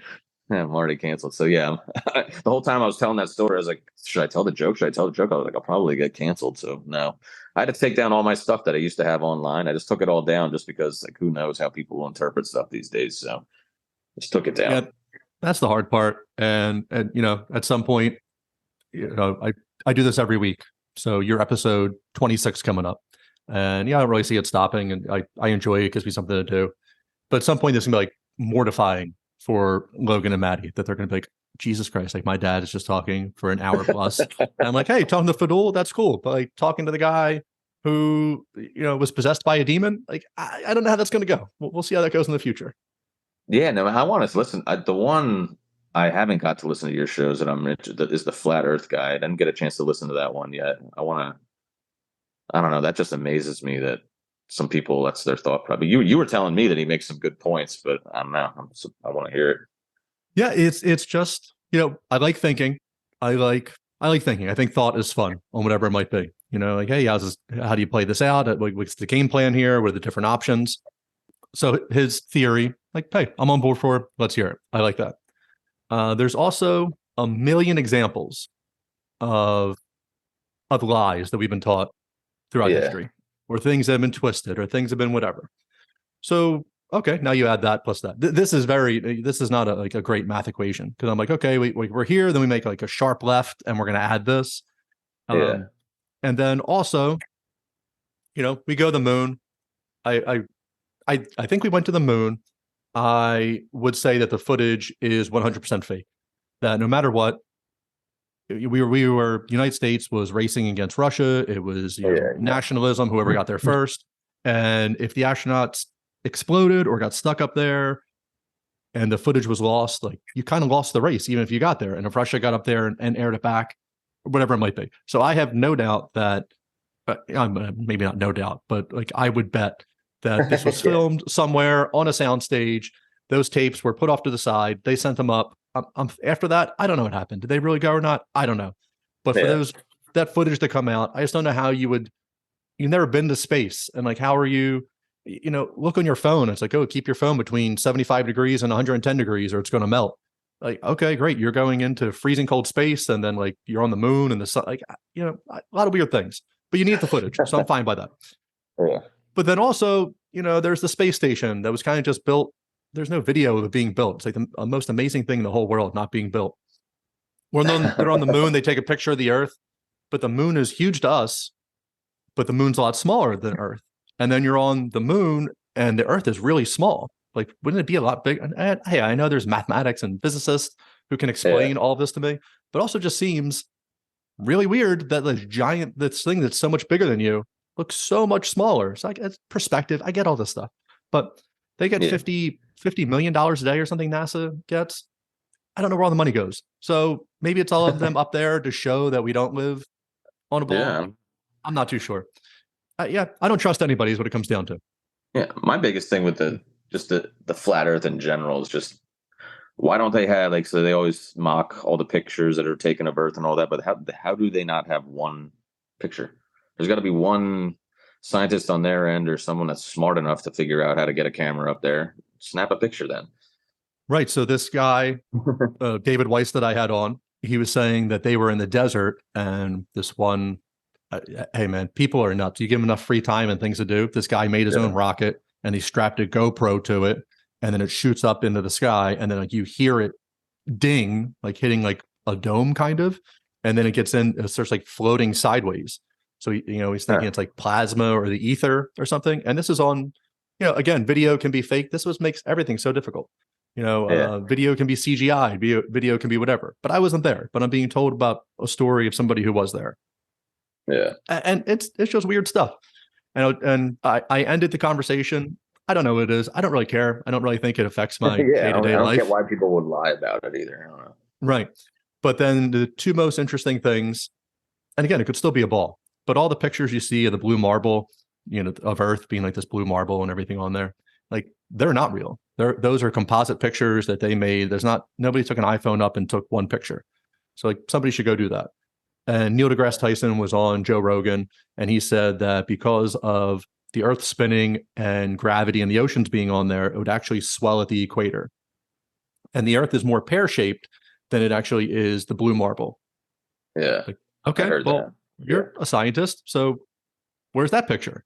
Yeah, I'm already canceled. So yeah, the whole time I was telling that story, I was like, should I tell the joke? I was like, I'll probably get canceled. So no, I had to take down all my stuff that I used to have online. I just took it all down just because like who knows how people will interpret stuff these days. So just took it down. Yeah, that's the hard part. And at some point, I do this every week. So your episode 26 coming up. And I don't really see it stopping, and I enjoy it. It gives me something to do. But at some point, this is going to be like mortifying for Logan and Maddie, that they're going to be like, Jesus Christ, like my dad is just talking for an hour plus. And I'm like, hey, talking to Fadul, that's cool. But like talking to the guy who, was possessed by a demon, like I don't know how that's going to go. We'll see how that goes in the future. Yeah, no, I want to listen. The one I haven't got to listen to your shows that I'm interested is the Flat Earth guy. I didn't get a chance to listen to that one yet. I don't know. That just amazes me that some people, that's their thought. Probably you were telling me that he makes some good points, but I don't know. I want to hear it. Yeah, it's just I like thinking. I like thinking. I think thought is fun on whatever it might be. Like, hey, how do you play this out? What's the game plan here? What are the different options? So his theory, like, hey, I'm on board for it. Let's hear it. I like that. There's also a million examples of lies that we've been taught throughout history. or things have been twisted, or things have been whatever. So, okay, now you add that plus that. This is not a great math equation, because I'm like, okay, we're here, then we make like a sharp left, and we're going to add this. And then also, we go to the moon. I think we went to the moon. I would say that the footage is 100% fake. That no matter what, we were United States was racing against Russia. It was nationalism, whoever got there first. And if the astronauts exploded or got stuck up there and the footage was lost, like, you kind of lost the race, even if you got there. And if Russia got up there and aired it back, or whatever it might be. So I have no doubt that, maybe not no doubt, but like, I would bet that this was filmed somewhere on a soundstage. Those tapes were put off to the side. They sent them up. After that, I don't know what happened. Did they really go or not? I don't know. But for that footage to come out, I just don't know how you've never been to space. And like, how are you, look on your phone. It's like, oh, keep your phone between 75 degrees and 110 degrees or it's going to melt. Like, okay, great. You're going into freezing cold space, and then like you're on the moon and the sun, like, a lot of weird things, but you need the footage. So I'm fine by that. Yeah. But then also, there's the space station that was kind of just built. There's no video of it being built. It's like the most amazing thing in the whole world not being built. When they're on the moon, they take a picture of the Earth, but the moon is huge to us, but the moon's a lot smaller than Earth. And then you're on the moon and the Earth is really small. Like, wouldn't it be a lot bigger? And hey, I know there's mathematics and physicists who can explain all of this to me, but also just seems really weird that this thing that's so much bigger than you looks so much smaller. So it's perspective. I get all this stuff, but they get $50 million a day or something NASA gets. I don't know where all the money goes. So maybe it's all of them up there to show that we don't live on a ball. Yeah. I'm not too sure. I don't trust anybody is what it comes down to. Yeah. My biggest thing with the flat Earth in general is just, why don't they have, so they always mock all the pictures that are taken of Earth and all that, but how do they not have one picture? There's got to be one scientist on their end or someone that's smart enough to figure out how to get a camera up there. Snap a picture then. Right. So this guy, David Weiss, that I had on, he was saying that they were in the desert, and this one, hey man, people are nuts. You give them enough free time and things to do. This guy made his own rocket, and he strapped a GoPro to it, and then it shoots up into the sky, and then like you hear it ding, like hitting like a dome kind of, and then it starts like floating sideways. So he's thinking it's like plasma or the ether or something. And this is on, again, video can be fake. This makes everything so difficult. Video can be CGI, video can be whatever. But I wasn't there. But I'm being told about a story of somebody who was there. Yeah, and it's just weird stuff. And I ended the conversation. I don't know what it is. I don't really care. I don't really think it affects my day-to-day life. I don't get why people would lie about it either. I don't know. Right. But then the two most interesting things, and again, it could still be a ball, but all the pictures you see of the blue marble, of Earth being like this blue marble and everything on there, like, they're not real. Those are composite pictures that they made. Nobody took an iPhone up and took one picture. So like, somebody should go do that. And Neil deGrasse Tyson was on Joe Rogan, and he said that because of the Earth spinning and gravity and the oceans being on there, it would actually swell at the equator. And the Earth is more pear-shaped than it actually is the blue marble. Yeah. Like, okay, well, you're a scientist, so where's that picture?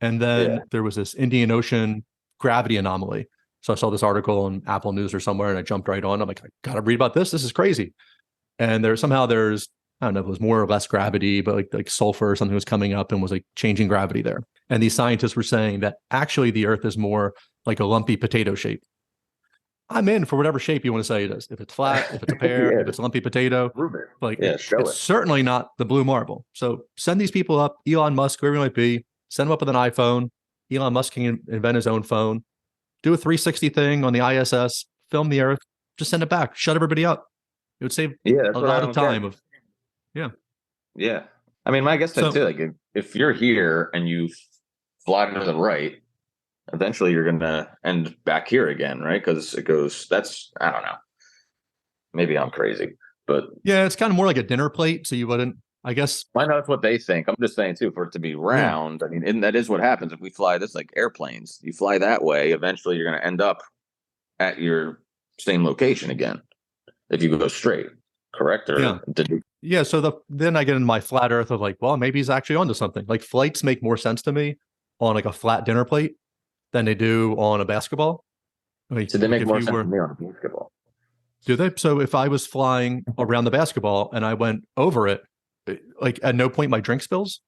And then there was this Indian Ocean gravity anomaly. So I saw this article on Apple News or somewhere, and I jumped right on. I'm like, I got to read about this. This is crazy. And there's, I don't know if it was more or less gravity, but like sulfur or something was coming up and was like changing gravity there. And these scientists were saying that actually the Earth is more like a lumpy potato shape. I'm in for whatever shape you want to say it is. If it's flat, if it's a pear, if it's a lumpy potato, like it's certainly not the blue marble. So send these people up, Elon Musk, whoever it might be, send them up with an iPhone. Elon Musk can invent his own phone, do a 360 thing on the ISS, film the Earth, just send it back, shut everybody up. It would save a lot of time. Yeah. I mean, I guess that's too, like, if you're here and you fly to the right, eventually you're going to end back here again, right? Because I don't know. Maybe I'm crazy, but yeah, it's kind of more like a dinner plate. So you wouldn't, I guess. I know that's what they think. I'm just saying too, for it to be round. I mean, and that is what happens if we fly this, like airplanes. You fly that way, eventually you're going to end up at your same location again if you go straight. Correct? Or Yeah. So then I get in my flat earth of like, well, maybe he's actually onto something. Like flights make more sense to me on like a flat dinner plate than they do on a basketball. Like, So they make if more you sense were, to me on a basketball. do they? So if I was flying around the basketball and I went over it, like at no point my drink spills.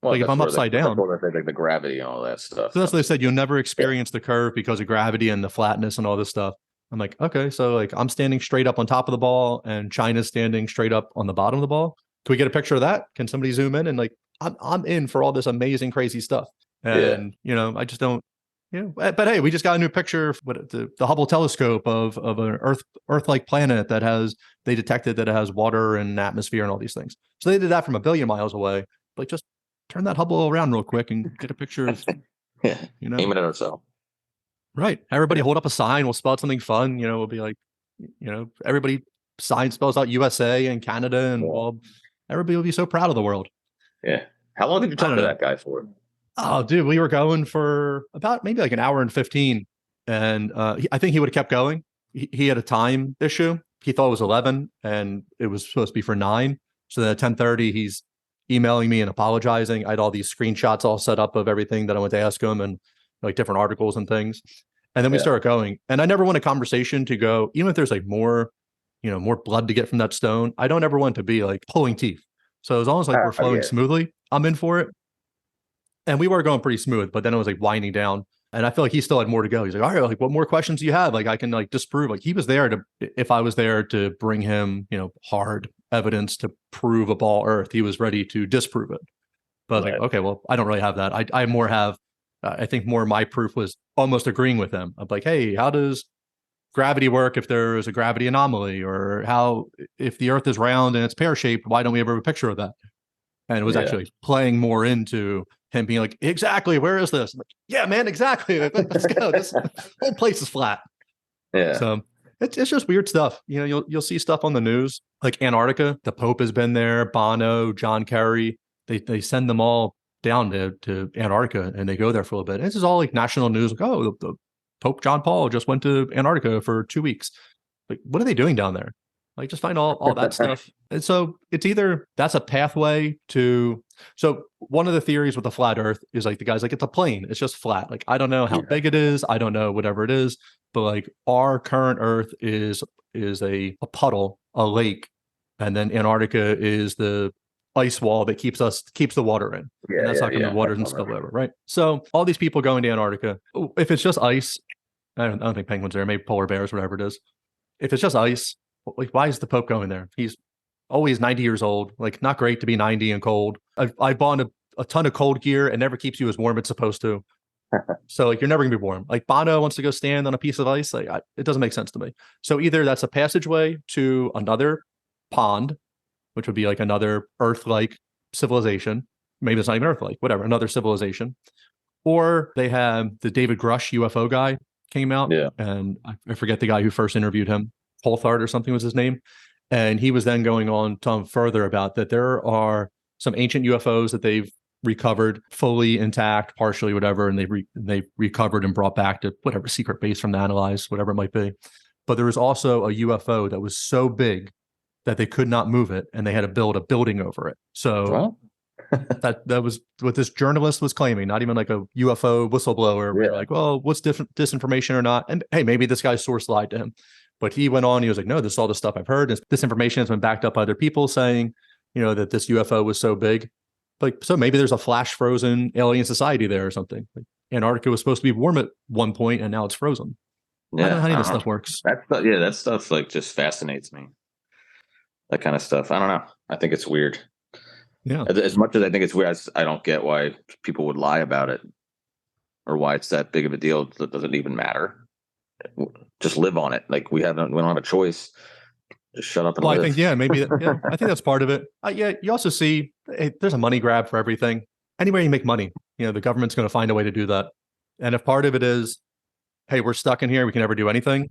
Well, Like if that's I'm where upside that's down. where they like the gravity and all that stuff. So that's what they said. You'll never experience the curve because of gravity and the flatness and all this stuff. I'm like, okay, so like I'm standing straight up on top of the ball and China's standing straight up on the bottom of the ball. Can we get a picture of that? Can somebody zoom in? And like I'm in for all this amazing, crazy stuff. And I just don't, but hey, we just got a new picture with the Hubble telescope of an Earth-like planet they detected that it has water and atmosphere and all these things. So they did that from a billion miles away. But just turn that Hubble around real quick and get a picture of, aim it at ourselves. Right. Everybody hold up a sign. We'll spell out something fun. We'll be like, everybody sign spells out USA and Canada and everybody will be so proud of the world. Yeah. How long did you talk to that guy for? Oh, dude, we were going for about maybe like an hour and 15. And I think he would have kept going. He had a time issue. He thought it was 11 and it was supposed to be for 9. So then at 10:30, he's emailing me and apologizing. I had all these screenshots all set up of everything that I went to ask him and like different articles and things. And then we started going. And I never want a conversation to go, even if there's like more blood to get from that stone, I don't ever want to be like pulling teeth. So as long as like we're flowing smoothly, I'm in for it. And we were going pretty smooth, but then it was like winding down. And I feel like he still had more to go. He's like, all right, like what more questions do you have? Like I can like disprove. Like he was there if I was there to bring him, hard evidence to prove a ball Earth, he was ready to disprove it. But I was like, okay, well, I don't really have that. I more have, I think more my proof was almost agreeing with them. I'm like, hey, how does gravity work if there is a gravity anomaly? Or how, if the Earth is round and it's pear-shaped, why don't we ever have a picture of that? And it was actually playing more into him being like, exactly, where is this? I'm like, yeah, man, exactly. Let's go. This whole place is flat. Yeah. So it's just weird stuff. You'll see stuff on the news, like Antarctica. The Pope has been there, Bono, John Kerry. They send them all down to Antarctica and they go there for a little bit. And this is all like national news. Like, oh, the Pope John Paul just went to Antarctica for 2 weeks. Like, what are they doing down there? Like, just find all that stuff. And so it's either that's a pathway to. So one of the theories with the flat Earth is like the guy's like, it's a plane. It's just flat. Like, I don't know how big it is. I don't know whatever it is. But like our current Earth is a puddle, a lake. And then Antarctica is the ice wall that keeps the water in. And that's how come the water doesn't spill over, right? So all these people going to Antarctica, if it's just ice, I don't think penguins are, maybe polar bears, whatever it is. If it's just ice, like why is the Pope going there? He's always 90 years old. Like not great to be 90 and cold. I bought a ton of cold gear and never keeps you as warm as it's supposed to. So like you're never gonna be warm. Like Bono wants to go stand on a piece of ice. Like it doesn't make sense to me. So either that's a passageway to another pond, which would be like another Earth-like civilization. Maybe it's not even Earth-like, whatever, another civilization. Or they have the David Grush UFO guy came out. Yeah. And I forget the guy who first interviewed him. Polthard or something was his name. And he was then going on to further about that there are some ancient UFOs that they've recovered fully intact, partially, whatever, and they recovered and brought back to whatever secret base from the analyze, whatever it might be. But there was also a UFO that was so big that they could not move it, and they had to build a building over it. So that was what this journalist was claiming, not even like a UFO whistleblower. Yeah. Like, well, what's disinformation or not? And hey, maybe this guy's source lied to him. But he went on, he was like, no, this is all the stuff I've heard. This information has been backed up by other people saying, that this UFO was so big. Like, so maybe there's a flash frozen alien society there or something. Like Antarctica was supposed to be warm at one point and now it's frozen. Yeah, I don't know how any of this stuff works. That stuff like just fascinates me. That kind of stuff. I don't know. I think it's weird. Yeah. As much as I think it's weird, I don't get why people would lie about it or why it's that big of a deal. It doesn't even matter. Just live on it. Like we don't have a choice. Just shut up and live. I think, maybe. I think that's part of it. You also see there's a money grab for everything. Anywhere you make money, the government's going to find a way to do that. And if part of it is, hey, we're stuck in here, we can never do anything.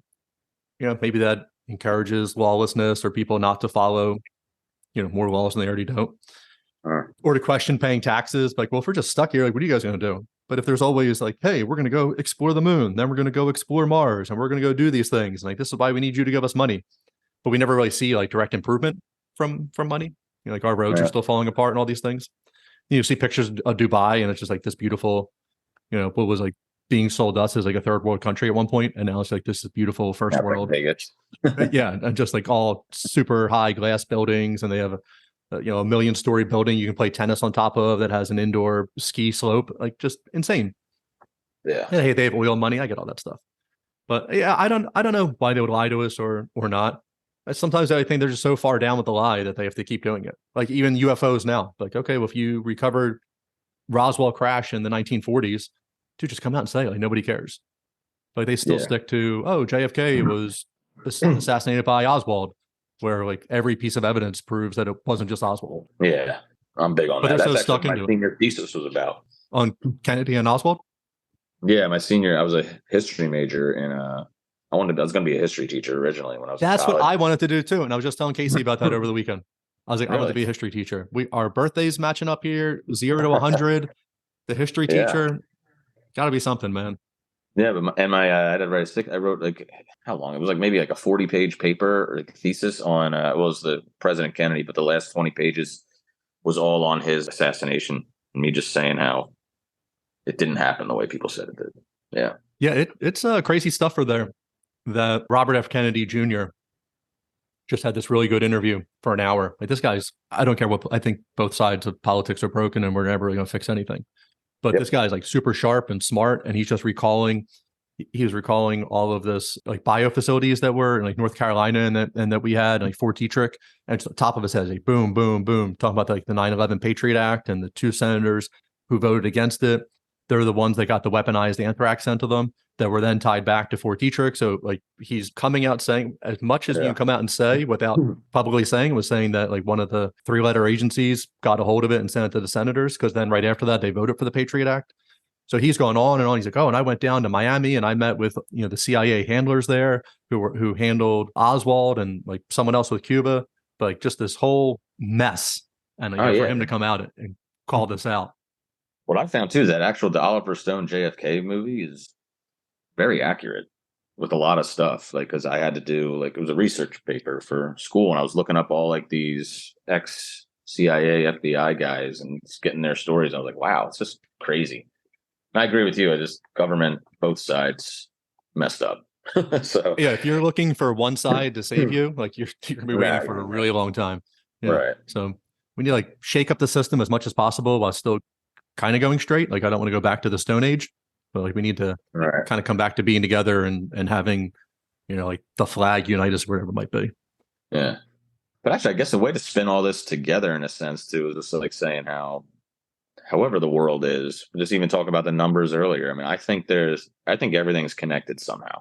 Maybe that encourages lawlessness or people not to follow, more laws than they already don't. Or to question paying taxes. Like, well, if we're just stuck here, like, what are you guys going to do? But if there's always like, hey, we're going to go explore the moon, then we're going to go explore Mars, and we're going to go do these things. Like, this is why we need you to give us money. But we never really see like direct improvement from money. You know, like our roads are still falling apart and all these things. You see pictures of Dubai, and it's just like this beautiful, you know, what was like being sold us as like a third world country at one point, and now it's like this beautiful first world. Vegas. Yeah, and just like all super high glass buildings, and they have you know, a 1,000,000-story building you can play tennis on top of that has an indoor ski slope, like just insane. Yeah. And hey, they have oil money. I get all that stuff, but yeah, I don't know why they would lie to us or not. Sometimes I think they're just so far down with the lie that they have to keep doing it. Like even UFOs now, like, okay, well, if you recovered Roswell crash in the 1940s, dude, just come out and say, like, nobody cares. Like they still stick to, oh, JFK was assassinated by Oswald, where like every piece of evidence proves that it wasn't just Oswald. Yeah, I'm big on but that. They're That's so stuck into my senior thesis was about. On Kennedy and Oswald? Yeah, my senior, I was a history major in I was going to be a history teacher originally when I was. That's what I wanted to do too, and I was just telling Casey about that over the weekend. I was like, really? I want to be a history teacher. Our birthdays matching up here, 0 to 100. The history teacher, got to be something, man. Yeah, but I had to write I wrote like how long? It was like maybe like a 40-page paper or like a thesis on was the President Kennedy, but the last 20 pages was all on his assassination and me just saying how it didn't happen the way people said it did. Yeah. Yeah, it's crazy stuff for there. That Robert F. Kennedy Jr. just had this really good interview for an hour. Like this guy's, I don't care what, I think both sides of politics are broken and we're never really going to fix anything. But this guy's like super sharp and smart, and he's just recalling all of this like bio facilities that were in like North Carolina and that we had, like Fort Detrick, and the top of his head, like boom, boom, boom, talking about like the 9/11 Patriot Act and the 2 senators who voted against it. They're the ones that got the weaponized anthrax sent to them that were then tied back to Fort Detrick. So like he's coming out saying as much as you can come out and say without publicly saying, was saying that like one of the 3-letter agencies got a hold of it and sent it to the senators, because then right after that they voted for the Patriot Act. So he's going on and on. He's like, oh, and I went down to Miami and I met with, you know, the CIA handlers there who handled Oswald and like someone else with Cuba, but like just this whole mess. And for him to come out and call this out. What I found too is that the Oliver Stone JFK movie is very accurate with a lot of stuff. Like, because I had to do like, it was a research paper for school, and I was looking up all like these ex-CIA, FBI guys and just getting their stories. I was like, wow, it's just crazy. And I agree with you. Government, both sides messed up. So yeah, if you're looking for one side to save you, like you're gonna be waiting for a really long time. Yeah. Right. So we need to like shake up the system as much as possible while still kind of going straight. Like I don't want to go back to the Stone Age, but like we need to kind of come back to being together and having, you know, like the flag unite us wherever it might be. Yeah. But actually, I guess the way to spin all this together in a sense too is just like saying however the world is, just even talk about the numbers earlier. I mean, I think everything's connected somehow.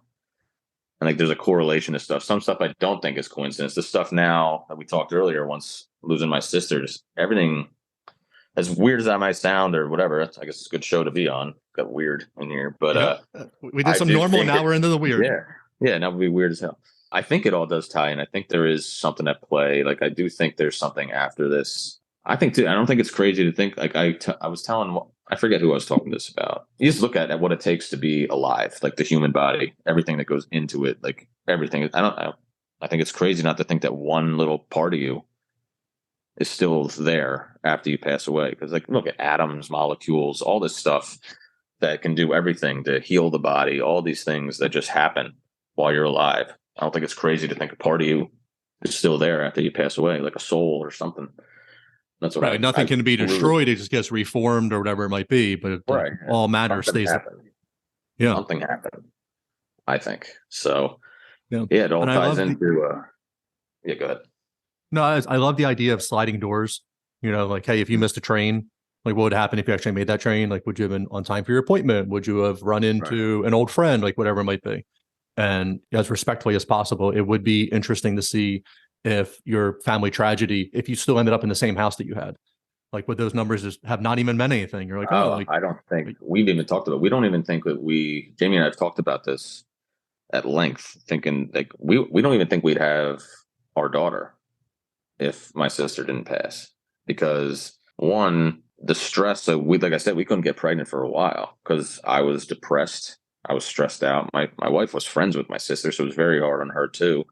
And like there's a correlation to stuff. Some stuff I don't think is coincidence. The stuff now that we talked earlier, once losing my sisters, everything, as weird as that might sound or whatever, I guess it's a good show to be on. Got weird in here, but we did some normal. Now we're into the weird. Yeah. Now we'll be weird as hell. I think it all does tie in. I think there is something at play. Like I do think there's something after this. I think too. I don't think it's crazy to think. Like I was telling, I forget who I was talking this about. You just look at what it takes to be alive, like the human body, everything that goes into it, like everything. I think it's crazy not to think that one little part of you is still there after you pass away. Because like, look at atoms, molecules, all this stuff that can do everything to heal the body, all these things that just happen while you're alive. I don't think it's crazy to think a part of you is still there after you pass away, like a soul or something. That's what nothing can be destroyed. It just gets reformed or whatever it might be, but all matter stays there. Yeah. Something happened, I think. So it all ties into go ahead. No, I love the idea of sliding doors. You know, like, hey, if you missed a train, like what would happen if you actually made that train? Like, would you have been on time for your appointment? Would you have run into an old friend? Like whatever it might be. And as respectfully as possible, it would be interesting to see if your family tragedy, if you still ended up in the same house that you had, like what those numbers just have not even meant anything. You're like, I don't think we've even talked about. We don't even think that Jamie and I have talked about this at length, thinking like we don't even think we'd have our daughter if my sister didn't pass, because one, the stress. So like I said, we couldn't get pregnant for a while because I was depressed. I was stressed out. My wife was friends with my sister, so it was very hard on her too.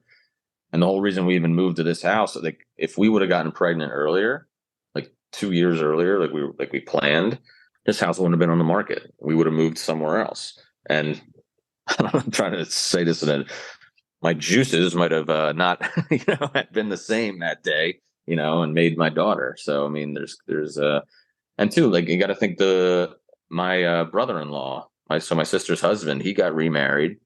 And the whole reason we even moved to this house, like if we would have gotten pregnant earlier, like 2 years earlier, like we planned, this house wouldn't have been on the market. We would have moved somewhere else. And I'm trying to say this in a, my juices might have not, been the same that day, and made my daughter. So I mean, there's and two, like you got to think my brother-in-law, my sister's husband, he got remarried,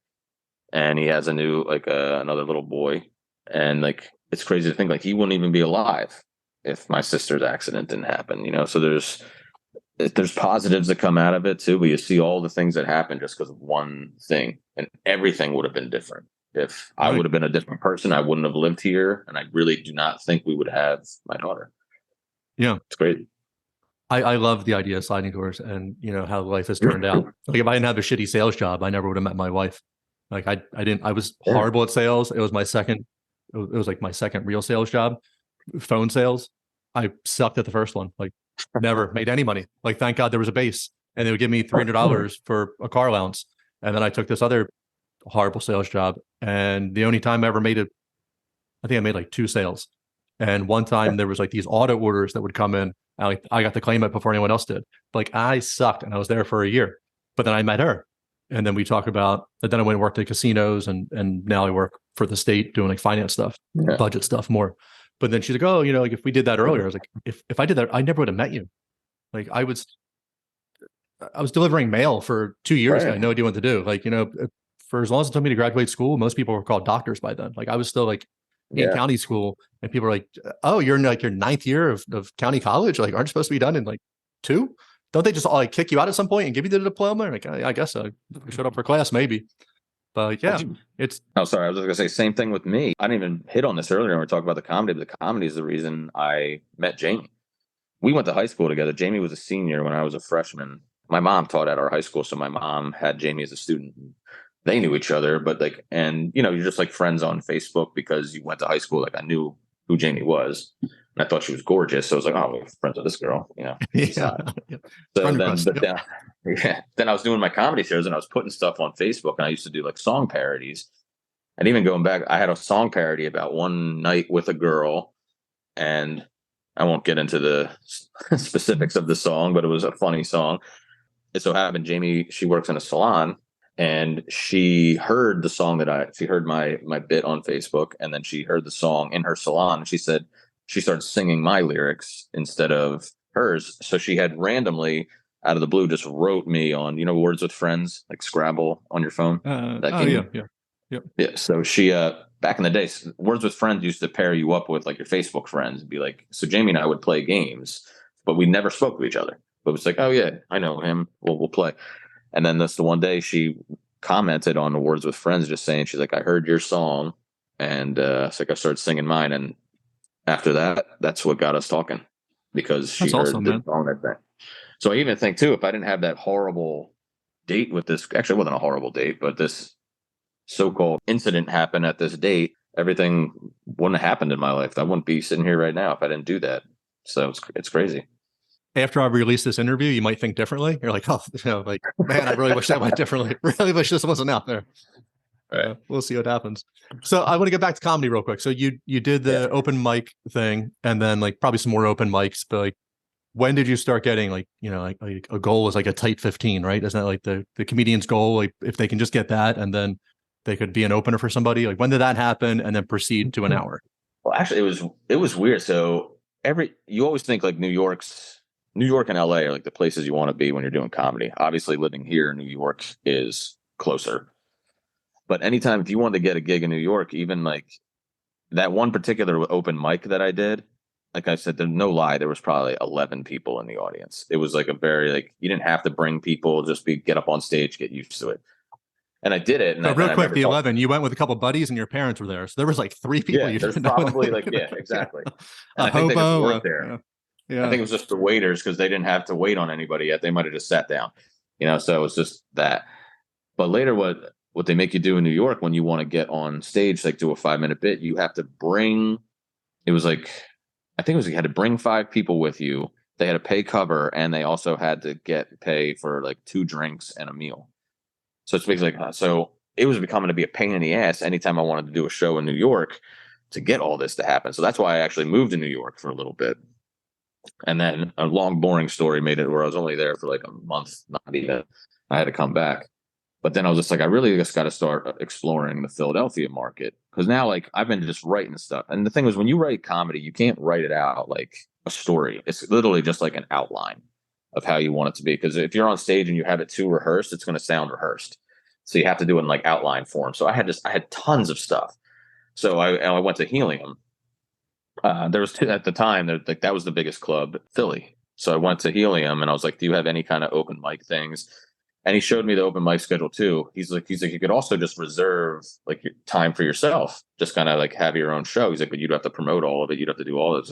and he has a new another little boy, and like it's crazy to think like he wouldn't even be alive if my sister's accident didn't happen. So there's positives that come out of it too, but you see all the things that happen just because of one thing, and everything would have been different. If I would have been a different person, I wouldn't have lived here, and I really do not think we would have my daughter. Yeah, it's crazy. I love the idea of sliding doors, and how life has turned out. Like if I didn't have a shitty sales job, I never would have met my wife. Like I didn't. I was horrible at sales. It was my second. It was like my second real sales job, phone sales. I sucked at the first one. Like never made any money. Like thank God there was a base, and they would give me $300 for a car allowance. And then I took this other horrible sales job, and the only time I ever made it, I think I made like 2 sales. And one time there was like these auto orders that would come in. I got to claim it before anyone else did. Like I sucked, and I was there for a year. But then I met her, and then we talk about. Then I went and worked at casinos, and now I work for the state doing like finance stuff, budget stuff more. But then she's like, "Oh, like if we did that earlier," I was like, "If I did that, I never would have met you." Like I was delivering mail for 2 years. I had no idea what to do. Like for as long as it took me to graduate school, most people were called doctors by then. Like I was still like in county school, and people were like, "Oh, you're in like your 9th year of county college. Like, aren't you supposed to be done in like 2? Don't they just like kick you out at some point and give you the diploma?" Like, I guess so. I showed up for class, maybe. But yeah, it's. Oh, sorry. I was just gonna say same thing with me. I didn't even hit on this earlier when we were talking about the comedy, but the comedy is the reason I met Jamie. We went to high school together. Jamie was a senior when I was a freshman. My mom taught at our high school, so my mom had Jamie as a student. They knew each other, but like, and you're just like friends on Facebook because you went to high school. Like I knew who Jamie was, and I thought she was gorgeous. So I was like, oh, we're friends with this girl, Yeah. So then I was doing my comedy shows, and I was putting stuff on Facebook, and I used to do like song parodies. And even going back, I had a song parody about one night with a girl, and I won't get into the specifics of the song, but it was a funny song. It so happened Jamie, she works in a salon, and she heard the song she heard my bit on Facebook, and then she heard the song in her salon, and she said she started singing my lyrics instead of hers. So she had randomly, out of the blue, just wrote me on, Words with Friends, like Scrabble on your phone. Yeah. So she, back in the day, Words with Friends used to pair you up with like your Facebook friends and be like, so Jamie and I would play games, but we never spoke to each other. But it's like, oh yeah, I know him. We'll play. And then the one day she commented on the Words with Friends, just saying, she's like, I heard your song, and it's like I started singing mine, and after that, that's what got us talking, because she heard the song that day. So I even think too, if I didn't have that horrible date with this, actually it wasn't a horrible date, but this so-called incident happened at this date, everything wouldn't have happened in my life. I wouldn't be sitting here right now if I didn't do that. So it's crazy. After I release this interview, you might think differently. You're like, oh, like, man, I really wish that went differently. Really wish this wasn't out there. Right. We'll see what happens. So I want to get back to comedy real quick. So you did the open mic thing, and then like probably some more open mics, but like, when did you start getting like, like a goal is like a tight 15, right? Isn't that like the comedian's goal? Like if they can just get that, and then they could be an opener for somebody. Like when did that happen, and then proceed to an hour? Well, actually it was weird. So you always think like New York and LA are like the places you want to be when you're doing comedy. Obviously living here in New York is closer. But anytime, if you wanted to get a gig in New York, even like that one particular open mic that I did, like I said, there's no lie, there was probably 11 people in the audience. It was like a very, like, you didn't have to bring people, just get up on stage, get used to it. And I did it. And so real quick, the 11, you went with a couple of buddies and your parents were there. So there was like 3 people. Yeah, there's probably like, yeah, exactly. And I think they just worked there. Yeah. I think it was just the waiters, because they didn't have to wait on anybody yet. They might have just sat down, so it was just that. But later, what they make you do in New York when you want to get on stage, like do a 5-minute bit, you have to bring, it was like, I think it was you had to bring 5 people with you. They had to pay cover, and they also had to pay for like 2 drinks and a meal. So it's basically like, so it was becoming to be a pain in the ass anytime I wanted to do a show in New York. to get all this to happen. So that's why I actually moved to New York for a little bit. And then a long, boring story made it where I was only there for like a month, not even. I had to come back. But then I was just like, I really just got to start exploring the Philadelphia market. Because now, like, I've been just writing stuff. And the thing was, when you write comedy, you can't write it out like a story. It's literally just like an outline of how you want it to be. Because if you're on stage and you have it too rehearsed, it's going to sound rehearsed. So you have to do it in like outline form. So I had tons of stuff. So I went to Helium. There was two at the time. Like that was the biggest club, Philly. So I went to Helium and I was like, "Do you have any kind of open mic things?" And he showed me the open mic schedule too. He's like, you could also just reserve like your time for yourself, just kind of like have your own show. He's like, but you'd have to promote all of it. You'd have to do all of it. I was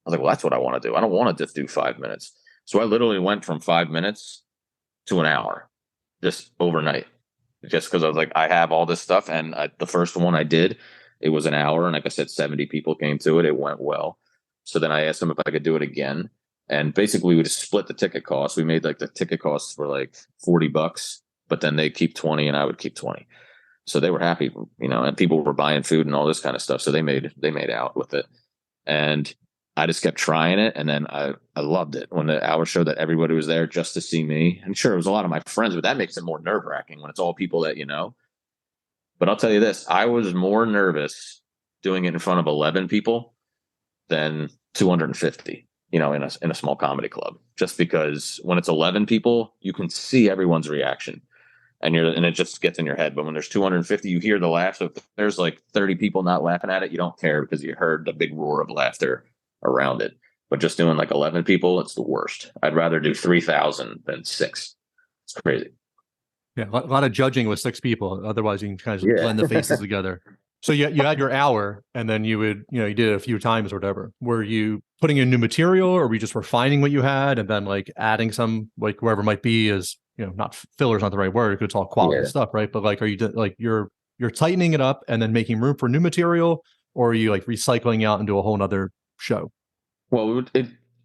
like, well, that's what I want to do. I don't want to just do 5 minutes. So I literally went from 5 minutes to an hour, just overnight, just because I was like, I have all this stuff. And the first one I did, it was an hour. And like I said, 70 people came to it. It went well. So then I asked him if I could do it again. And basically we just split the ticket costs. We made like the ticket costs were like $40, but then they keep 20 and I would keep 20. So they were happy, you know, and people were buying food and all this kind of stuff. So they made out with it. And I just kept trying it. And then I loved it when the hour show that everybody was there just to see me. And sure, it was a lot of my friends, but that makes it more nerve wracking when it's all people that you know. But I'll tell you this, I was more nervous doing it in front of 11 people than 250, you know, in a small comedy club, just because when it's 11 people, you can see everyone's reaction and it just gets in your head. But when there's 250, you hear the laugh. So if there's like 30 people not laughing at it, you don't care because you heard the big roar of laughter around it. But just doing like 11 people, it's the worst. I'd rather do 3,000 than 6. It's crazy. Yeah, a lot of judging with 6 people. Otherwise, you can kind of blend the faces together. So you had your hour, and then you would, you know, you did it a few times or whatever. Were you putting in new material, or were you just refining what you had and then like adding some, like wherever it might be, as you know, not filler's not the right word because it's all quality stuff, right? But like, are you like you're tightening it up and then making room for new material, or are you like recycling out into a whole nother show? Well,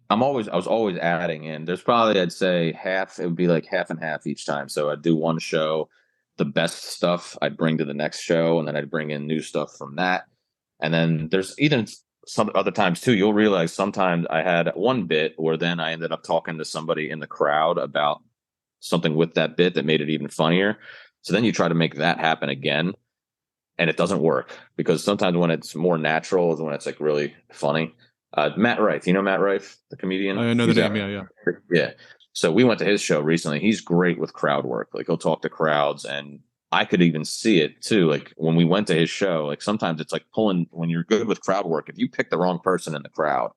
I was always adding in. There's probably, I'd say half, it would be like half and half each time. So I'd do one show, the best stuff I'd bring to the next show, and then I'd bring in new stuff from that. And then there's even some other times too, you'll realize sometimes I had one bit where then I ended up talking to somebody in the crowd about something with that bit that made it even funnier. So then you try to make that happen again, and it doesn't work, because sometimes when it's more natural is when it's like really funny. Matt Rife, you know Matt Rife, the comedian? I know the name, yeah. So we went to his show recently. He's great with crowd work. Like he'll talk to crowds, and I could even see it too. Like when we went to his show, like sometimes it's like pulling, when you're good with crowd work, if you pick the wrong person in the crowd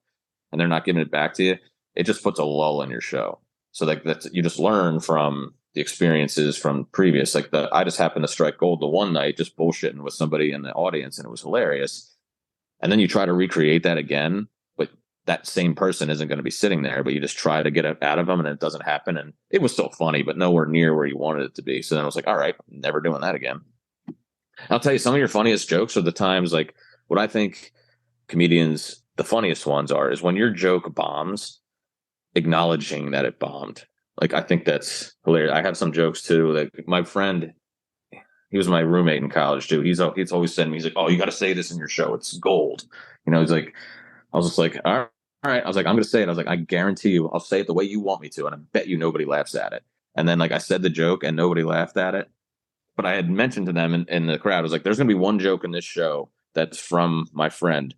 and they're not giving it back to you, it just puts a lull in your show. So like that's, you just learn from the experiences from previous. Like I just happened to strike gold the one night just bullshitting with somebody in the audience, and it was hilarious. And then you try to recreate that again, but that same person isn't going to be sitting there, but you just try to get it out of them and it doesn't happen. And it was still funny, but nowhere near where you wanted it to be. So then I was like, all right, I'm never doing that again. I'll tell you, some of your funniest jokes are the times, like what I think comedians, the funniest ones is when your joke bombs, acknowledging that it bombed. Like, I think that's hilarious. I have some jokes too. Like my friend, he was my roommate in college too. He's always said to me, he's like, oh, you got to say this in your show. It's gold. You know, he's like, I was just like, all right. I was like, I'm going to say it. I was like, I guarantee you, I'll say it the way you want me to. And I bet you nobody laughs at it. And then like I said the joke and nobody laughed at it. But I had mentioned to them in the crowd, I was like, there's going to be one joke in this show that's from my friend.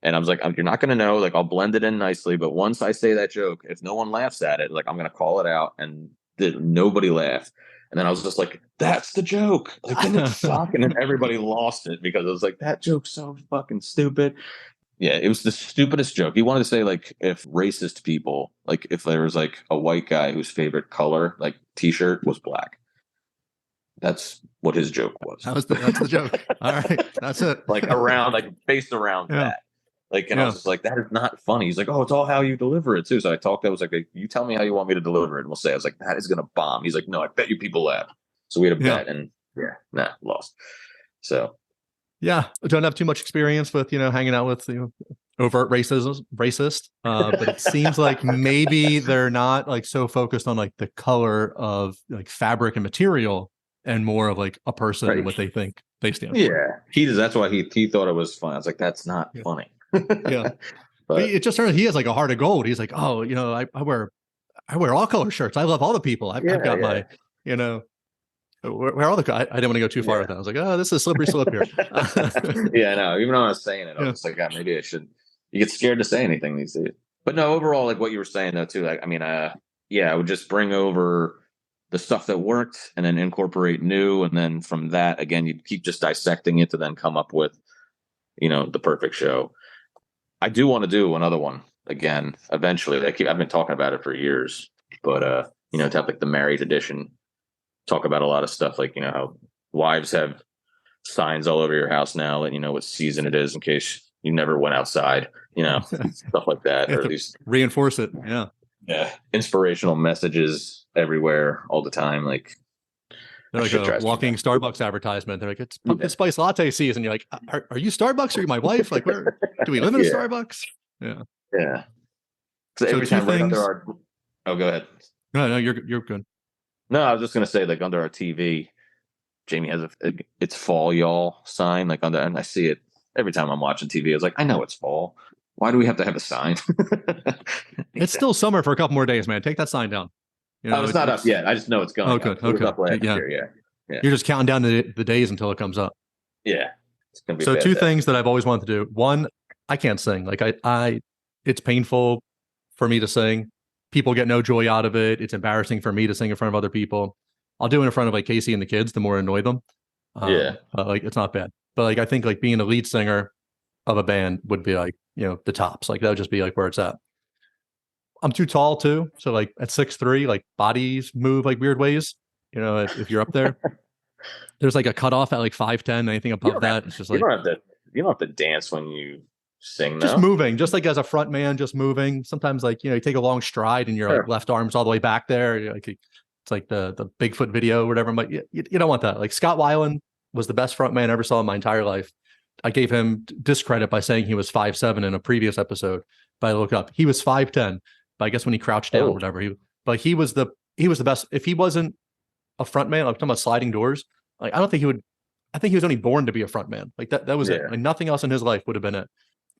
And I was like, you're not going to know, like I'll blend it in nicely. But once I say that joke, if no one laughs at it, like I'm going to call it out, and nobody laughed. And then I was just like, that's the joke. Like, didn't it suck? And then everybody lost it because I was like, that joke's so fucking stupid. Yeah, it was the stupidest joke. He wanted to say, like, if racist people, like if there was like a white guy whose favorite color, like t-shirt, was black. That's what his joke was. That's the joke. All right. That's it. Like around, like based around that. Like, and I was just like, that is not funny. He's like, oh, it's all how you deliver it too. So I was like, you tell me how you want me to deliver it, and we'll say. I was like, that is gonna bomb. He's like, no, I bet you people laugh. So we had a bet, and lost. So yeah, I don't have too much experience with, hanging out with, overt racist. But it seems like maybe they're not like so focused on like the color of like fabric and material, and more of like a person and what they think they stand for. Yeah, he does. That's why he thought it was fun. I was like, that's not Yeah. funny. Yeah. But It just turns he has like a heart of gold. He's like, oh, I wear all color shirts. I love all the people. I've got my, where all the. I didn't want to go too far with that. I was like, oh, this is a slippery slope here. yeah, I know. Even though I was saying it, I Yeah. was just like, God, maybe I should. You get scared to say anything these days. But no, overall, like what you were saying though, too. Like, I mean, yeah, I would just bring over the stuff that worked and then incorporate new, and then from that, again, you'd keep just dissecting it to then come up with, the perfect show. I do want to do another one again eventually. I've been talking about it for years, but to have like the married edition, talk about a lot of stuff like how wives have signs all over your house now, letting you know what season it is in case you never went outside, stuff like that, or at least reinforce it. Yeah, inspirational messages everywhere all the time, like. They're like a walking Starbucks advertisement. They're like, it's pumpkin spice latte season. You're like, are you Starbucks? Or are you my wife? Like, where do we live in a Starbucks? Yeah. Yeah. So every time right under our. Oh, go ahead. No, you're good. No, I was just gonna say, like under our TV, Jamie has it's fall, y'all sign like under, and I see it every time I'm watching TV. I was like, I know it's fall. Why do we have to have a sign? It's still summer for a couple more days, man. Take that sign down. It's not up yet. I just know it's going. Oh, good. Up. Okay. Up last year, yeah. You're just counting down the days until it comes up. Yeah. It's gonna be so two things that I've always wanted to do. One, I can't sing. Like it's painful for me to sing. People get no joy out of it. It's embarrassing for me to sing in front of other people. I'll do it in front of like Casey and the kids, the more I annoy them. Like it's not bad. But like I think like being a lead singer of a band would be like, the tops. Like that would just be like where it's at. I'm too tall too. So like at 6'3", like bodies move like weird ways. If you're up there, there's like a cutoff at like 5'10". Anything above that, it's just like you don't have to dance when you sing. Just moving, just like as a front man, just moving. Sometimes like you take a long stride and your like left arm's all the way back there. You're like it's like the Bigfoot video or whatever. But you don't want that. Like Scott Weiland was the best front man I ever saw in my entire life. I gave him discredit by saying he was 5'7" in a previous episode. But I look up, he was 5'10". But I guess when he crouched down or whatever, he was the best. If he wasn't a front man, like I'm talking about sliding doors, like I don't think he would. I think he was only born to be a front man. Like that was it. Like nothing else in his life would have been it.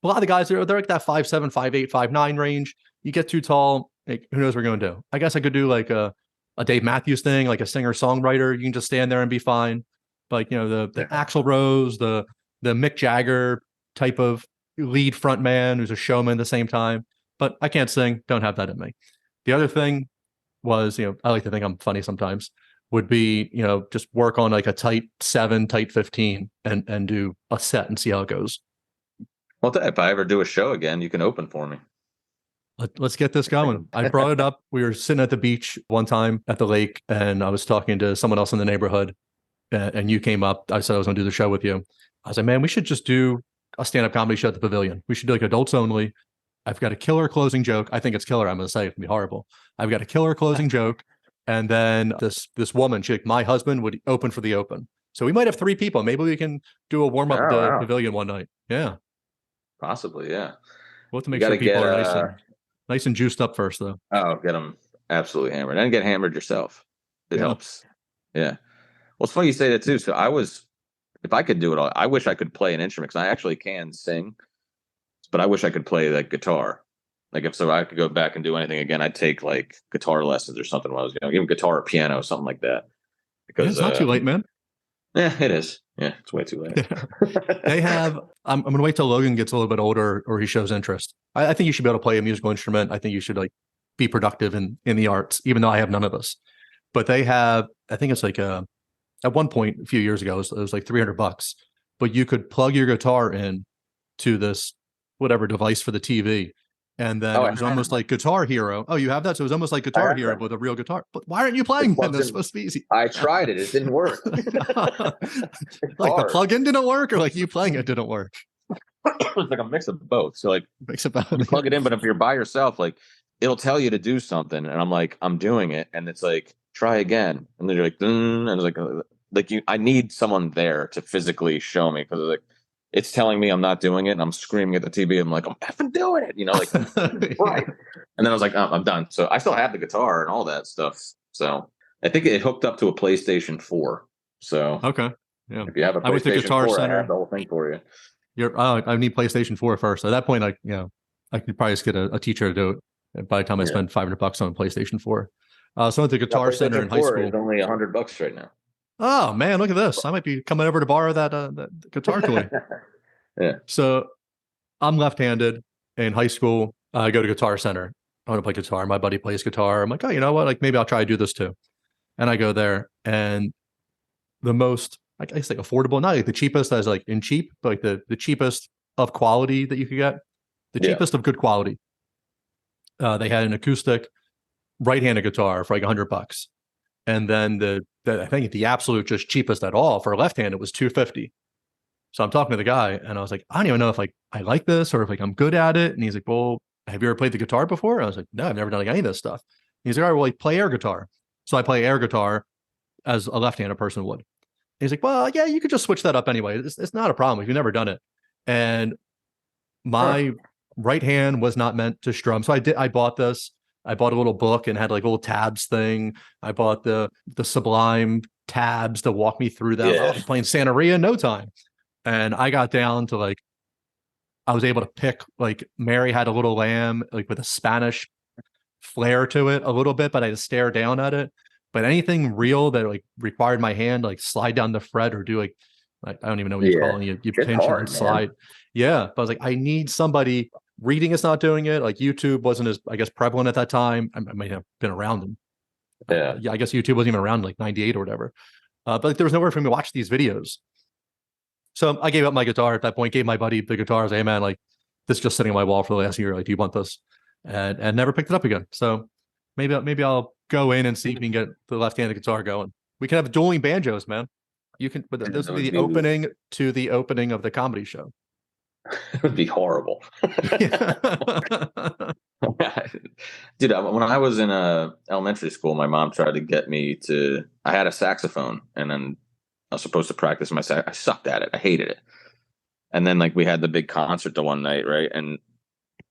A lot of the guys they're like that 5'7", 5'8", 5'9" range. You get too tall, like who knows what we're going to do. I guess I could do like a Dave Matthews thing, like a singer songwriter. You can just stand there and be fine. But the Axl Rose, the Mick Jagger type of lead front man who's a showman at the same time. But I can't sing, don't have that in me. The other thing was, I like to think I'm funny sometimes, would be, just work on like a tight 7, tight 15 and do a set and see how it goes. Well, if I ever do a show again, you can open for me. Let's get this going. I brought it up. We were sitting at the beach one time at the lake and I was talking to someone else in the neighborhood and you came up. I said I was going to do the show with you. I was like, man, we should just do a stand-up comedy show at the Pavilion. We should do like adults only. I've got a killer closing joke. I think it's killer. I'm going to say it's going to be horrible. I've got a killer closing joke. And then this woman, my husband would open for the open. So we might have 3 people. Maybe we can do a warm-up at the Pavilion one night. Yeah. Possibly, yeah. We'll have to make sure people are nice and juiced up first, though. Oh, get them absolutely hammered. And get hammered yourself. It helps. Yeah. Well, it's funny you say that, too. So if I could do it all, I wish I could play an instrument because I actually can sing. But I wish I could play like guitar. Like if I could go back and do anything again, I'd take like guitar lessons or something when I was young, even guitar or piano, something like that. Because it's not too late, man. Yeah, it is. Yeah, it's way too late. They have. I'm going to wait till Logan gets a little bit older or he shows interest. I think you should be able to play a musical instrument. I think you should like be productive in the arts, even though I have none of us. But they have. I think it's like at one point a few years ago, it was like $300, but you could plug your guitar in to this whatever device for the TV. And then it was almost like Guitar Hero. Oh, you have that? So it was almost like Guitar Hero with a real guitar. But why aren't you playing then? That's supposed to be easy. I tried it. It didn't work. Like the plug-in didn't work or like you playing it didn't work? It's like a mix of both. So like you plug it in, but if you're by yourself, like it'll tell you to do something. And I'm like, I'm doing it. And it's like, try again. And then you're like, and it's like I need someone there to physically show me because like, it's telling me I'm not doing it, and I'm screaming at the TV. I'm like, I'm effing doing it, like right. And then I was like, oh, I'm done. So I still have the guitar and all that stuff. So I think it hooked up to a PlayStation 4. So okay, Yeah. If you have a I went to PlayStation Guitar 4, I Center. have the whole thing for you. I need PlayStation 4 first. At that point, I could probably just get a teacher to do it by the time I Yeah. spend $500 on a PlayStation 4. So I went to Now, Guitar Center in PlayStation high 4 school. is only $100 right now. Oh man, look at this. I might be coming over to borrow that guitar toy. Yeah. So I'm left-handed in high school. I go to Guitar Center. I want to play guitar. My buddy plays guitar. I'm like, oh, you know what? Like maybe I'll try to do this too. And I go there, and the most, I guess, like affordable, not like the cheapest as like in cheap, but like the cheapest of quality that you could get, the Yeah. cheapest of good quality. They had an acoustic right-handed guitar for like $100, and then the I think the absolute just cheapest at all for left-handed was $250. So I'm talking to the guy, and I was like, I don't even know if like I like this or if like I'm good at it. And he's like, well, have you ever played the guitar before? And I was like, no, I've never done like any of this stuff. And he's like, all right, well, like play air guitar. So I play air guitar as a left-handed person would. And he's like, well, yeah, you could just switch that up anyway. It's not a problem if you've never done it. And my right hand was not meant to strum. So I bought this. I bought a little book and had like a little tabs thing. I bought the Sublime tabs to walk me through that. Yeah. I was playing Santeria in no time. And I got down to like, I was able to pick like Mary Had a Little Lamb, like with a Spanish flair to it a little bit, but I had to stare down at it. But anything real that like required my hand, like slide down the fret or do like I don't even know what you Yeah. call it. You It's pinch it hard, and man. slide. Yeah. But I was like, I need somebody. Reading is not doing it. Like YouTube wasn't as, I guess, prevalent at that time. I might have been around them. Yeah. I guess YouTube wasn't even around in like 98 or whatever. But like, there was nowhere for me to watch these videos. So I gave up my guitar at that point, gave my buddy the guitar. I was like, hey man, like this is just sitting on my wall for the last year. Like, do you want this? And never picked it up again. So maybe I'll go in and see if we can get the left-handed guitar going. We can have dueling banjos, man. You can, but this will be the opening to the opening of the comedy show. It would be horrible. Dude, when I was in elementary school, my mom tried to get me to. I had a saxophone, and then I was supposed to practice my sax. I sucked at it. I hated it. And then like we had the big concert the one night, right? And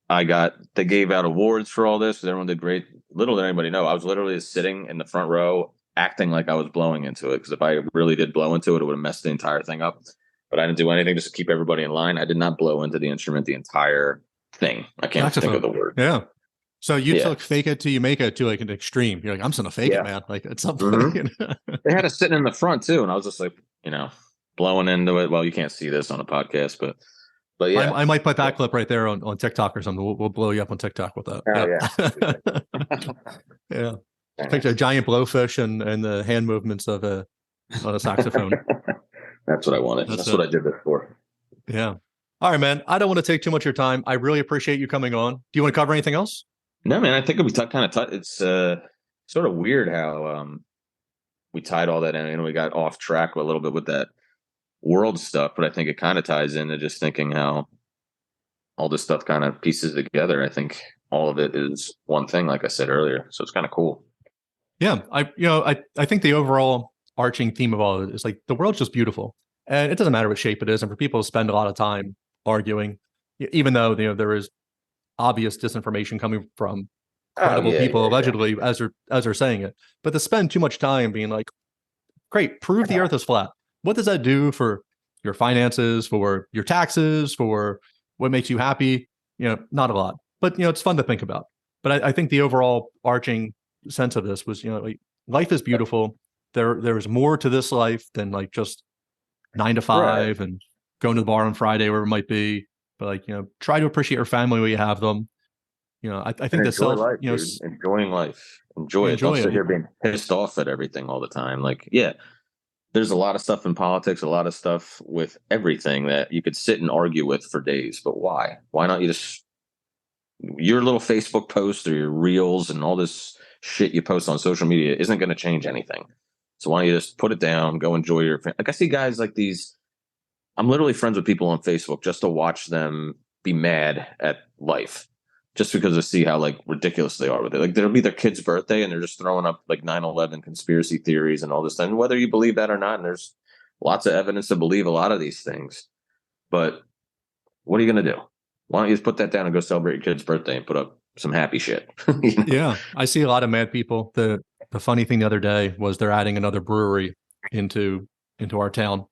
they gave out awards for all this. Everyone did great. Little did anybody know, I was literally sitting in the front row, acting like I was blowing into it. Because if I really did blow into it, it would have messed the entire thing up. But I didn't do anything just to keep everybody in line. I did not blow into the instrument the entire thing. I can't think of the word. Yeah. So you took fake it till you make it to like an extreme. You're like, I'm just gonna fake it, man. Like it's something. Mm-hmm. They had us sitting in the front too, and I was just like, blowing into it. Well, you can't see this on a podcast, but yeah, I might put that clip right there on TikTok or something. We'll blow you up on TikTok with that. Oh, yeah. Picture a giant blowfish and the hand movements of on a saxophone. That's what I wanted. That's what I did this for. Yeah. All right, man. I don't want to take too much of your time. I really appreciate you coming on. Do you want to cover anything else? No, man. I think we it's sort of weird how we tied all that in, and we got off track a little bit with that world stuff, but I think it kind of ties into just thinking how all this stuff kind of pieces together. I think all of it is one thing, like I said earlier. So it's kind of cool. Yeah. I think the overall arching theme of all of it is like the world's just beautiful, and it doesn't matter what shape it is. And for people to spend a lot of time arguing, even though there is obvious disinformation coming from credible people allegedly as they're saying it, but to spend too much time being like, great, prove the earth is flat. What does that do for your finances, for your taxes, for what makes you happy? Not a lot, but it's fun to think about. But I think the overall arching sense of this was, like, life is beautiful. There's more to this life than like just 9 to 5 and going to the bar on Friday, wherever it might be. But like, try to appreciate your family when you have them. I think the life, enjoying life, enjoy it. Don't sit here being pissed off at everything all the time. Like, there's a lot of stuff in politics, a lot of stuff with everything that you could sit and argue with for days. But why? Why not you just your little Facebook post or your reels and all this shit you post on social media isn't going to change anything. So why don't you just put it down, go enjoy your like I see guys like these. I'm literally friends with people on Facebook just to watch them be mad at life, just because I see how like ridiculous they are with it. Like there'll be their kid's birthday and they're just throwing up like 9/11 conspiracy theories and all this stuff. And whether you believe that or not, and there's lots of evidence to believe a lot of these things. But what are you going to do? Why don't you just put that down and go celebrate your kid's birthday and put up some happy shit? Yeah, I see a lot of mad people. The funny thing the other day was they're adding another brewery into our town.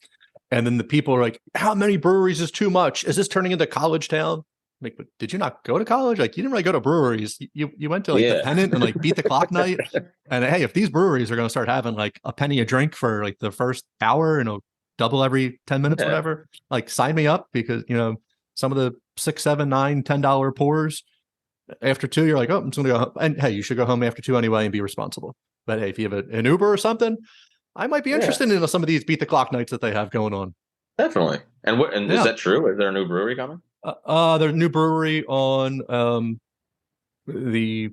And then the people are like, how many breweries is too much? Is this turning into college town? Like, but did you not go to college? Like, you didn't really go to breweries. You went to like the Pennant and like beat the clock night. And hey, if these breweries are going to start having like a penny a drink for like the first hour and double every 10 minutes, whatever, like sign me up, because, you know, some of the $6, $7, $9, $10 pours after 2, you're like, oh, I'm just going to go home. And hey, you should go home after 2 anyway and be responsible. But hey, if you have an Uber or something, I might be interested in some of these beat the clock nights that they have going on. Definitely. And is that true? Is there a new brewery coming? There's a new brewery on the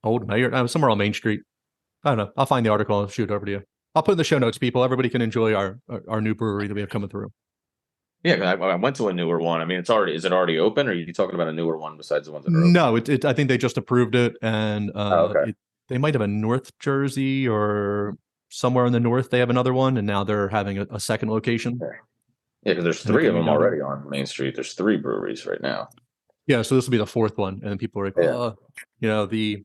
old mayor, somewhere on Main Street. I don't know. I'll find the article and shoot it over to you. I'll put in the show notes, people. Everybody can enjoy our new brewery that we have coming through. Yeah, I went to a newer one. I mean, is it already open, or are you talking about a newer one besides the ones that are open? No, I think they just approved it, and they might have a North Jersey or somewhere in the north. They have another one, and now they're having a second location. Okay. Yeah, because there's 3 of them already on Main Street. There's 3 breweries right now. Yeah, so this will be the 4th one, and people are like, you know, the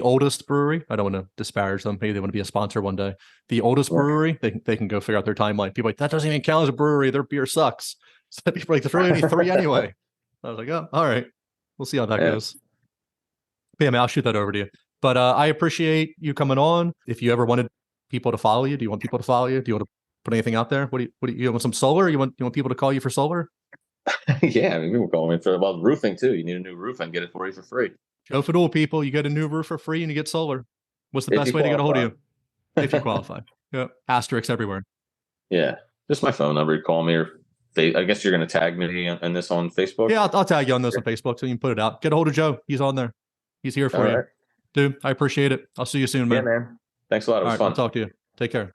oldest brewery. I don't want to disparage them. Maybe they want to be a sponsor one day. The oldest brewery, they can go figure out their timeline. People are like, that doesn't even count as a brewery. Their beer sucks. So people are like, there's really only 3 anyway. I was like, oh, all right, we'll see how that goes. But yeah, man, I'll shoot that over to you. But I appreciate you coming on. If you ever wanted people to follow you, do you want people to follow you? Do you want to put anything out there? What do you want, some solar? You want people to call you for solar? Yeah, I mean, people call me for roofing too. You need a new roof, and get it for you for free. Joe Fadul, people, you get a new roof for free and you get solar. What's the best way to get a hold of you? If you qualify. Yeah. Asterisks everywhere. Yeah. Just my phone number. You call me, or I guess you're going to tag me in this on Facebook. Yeah, I'll tag you on this on Facebook so you can put it out. Get a hold of Joe. He's on there. He's here for you. Right. Dude, I appreciate it. I'll see you soon, man. Yeah, man. Thanks a lot. It was fun. I'll talk to you. Take care.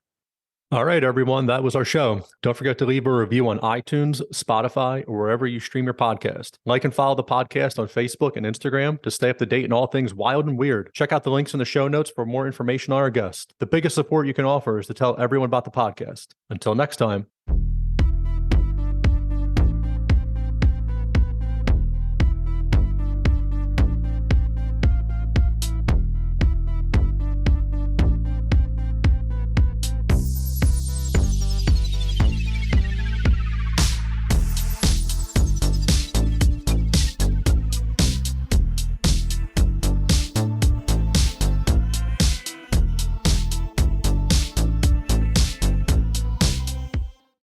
All right, everyone. That was our show. Don't forget to leave a review on iTunes, Spotify, or wherever you stream your podcast. Like and follow the podcast on Facebook and Instagram to stay up to date in all things wild and weird. Check out the links in the show notes for more information on our guests. The biggest support you can offer is to tell everyone about the podcast. Until next time.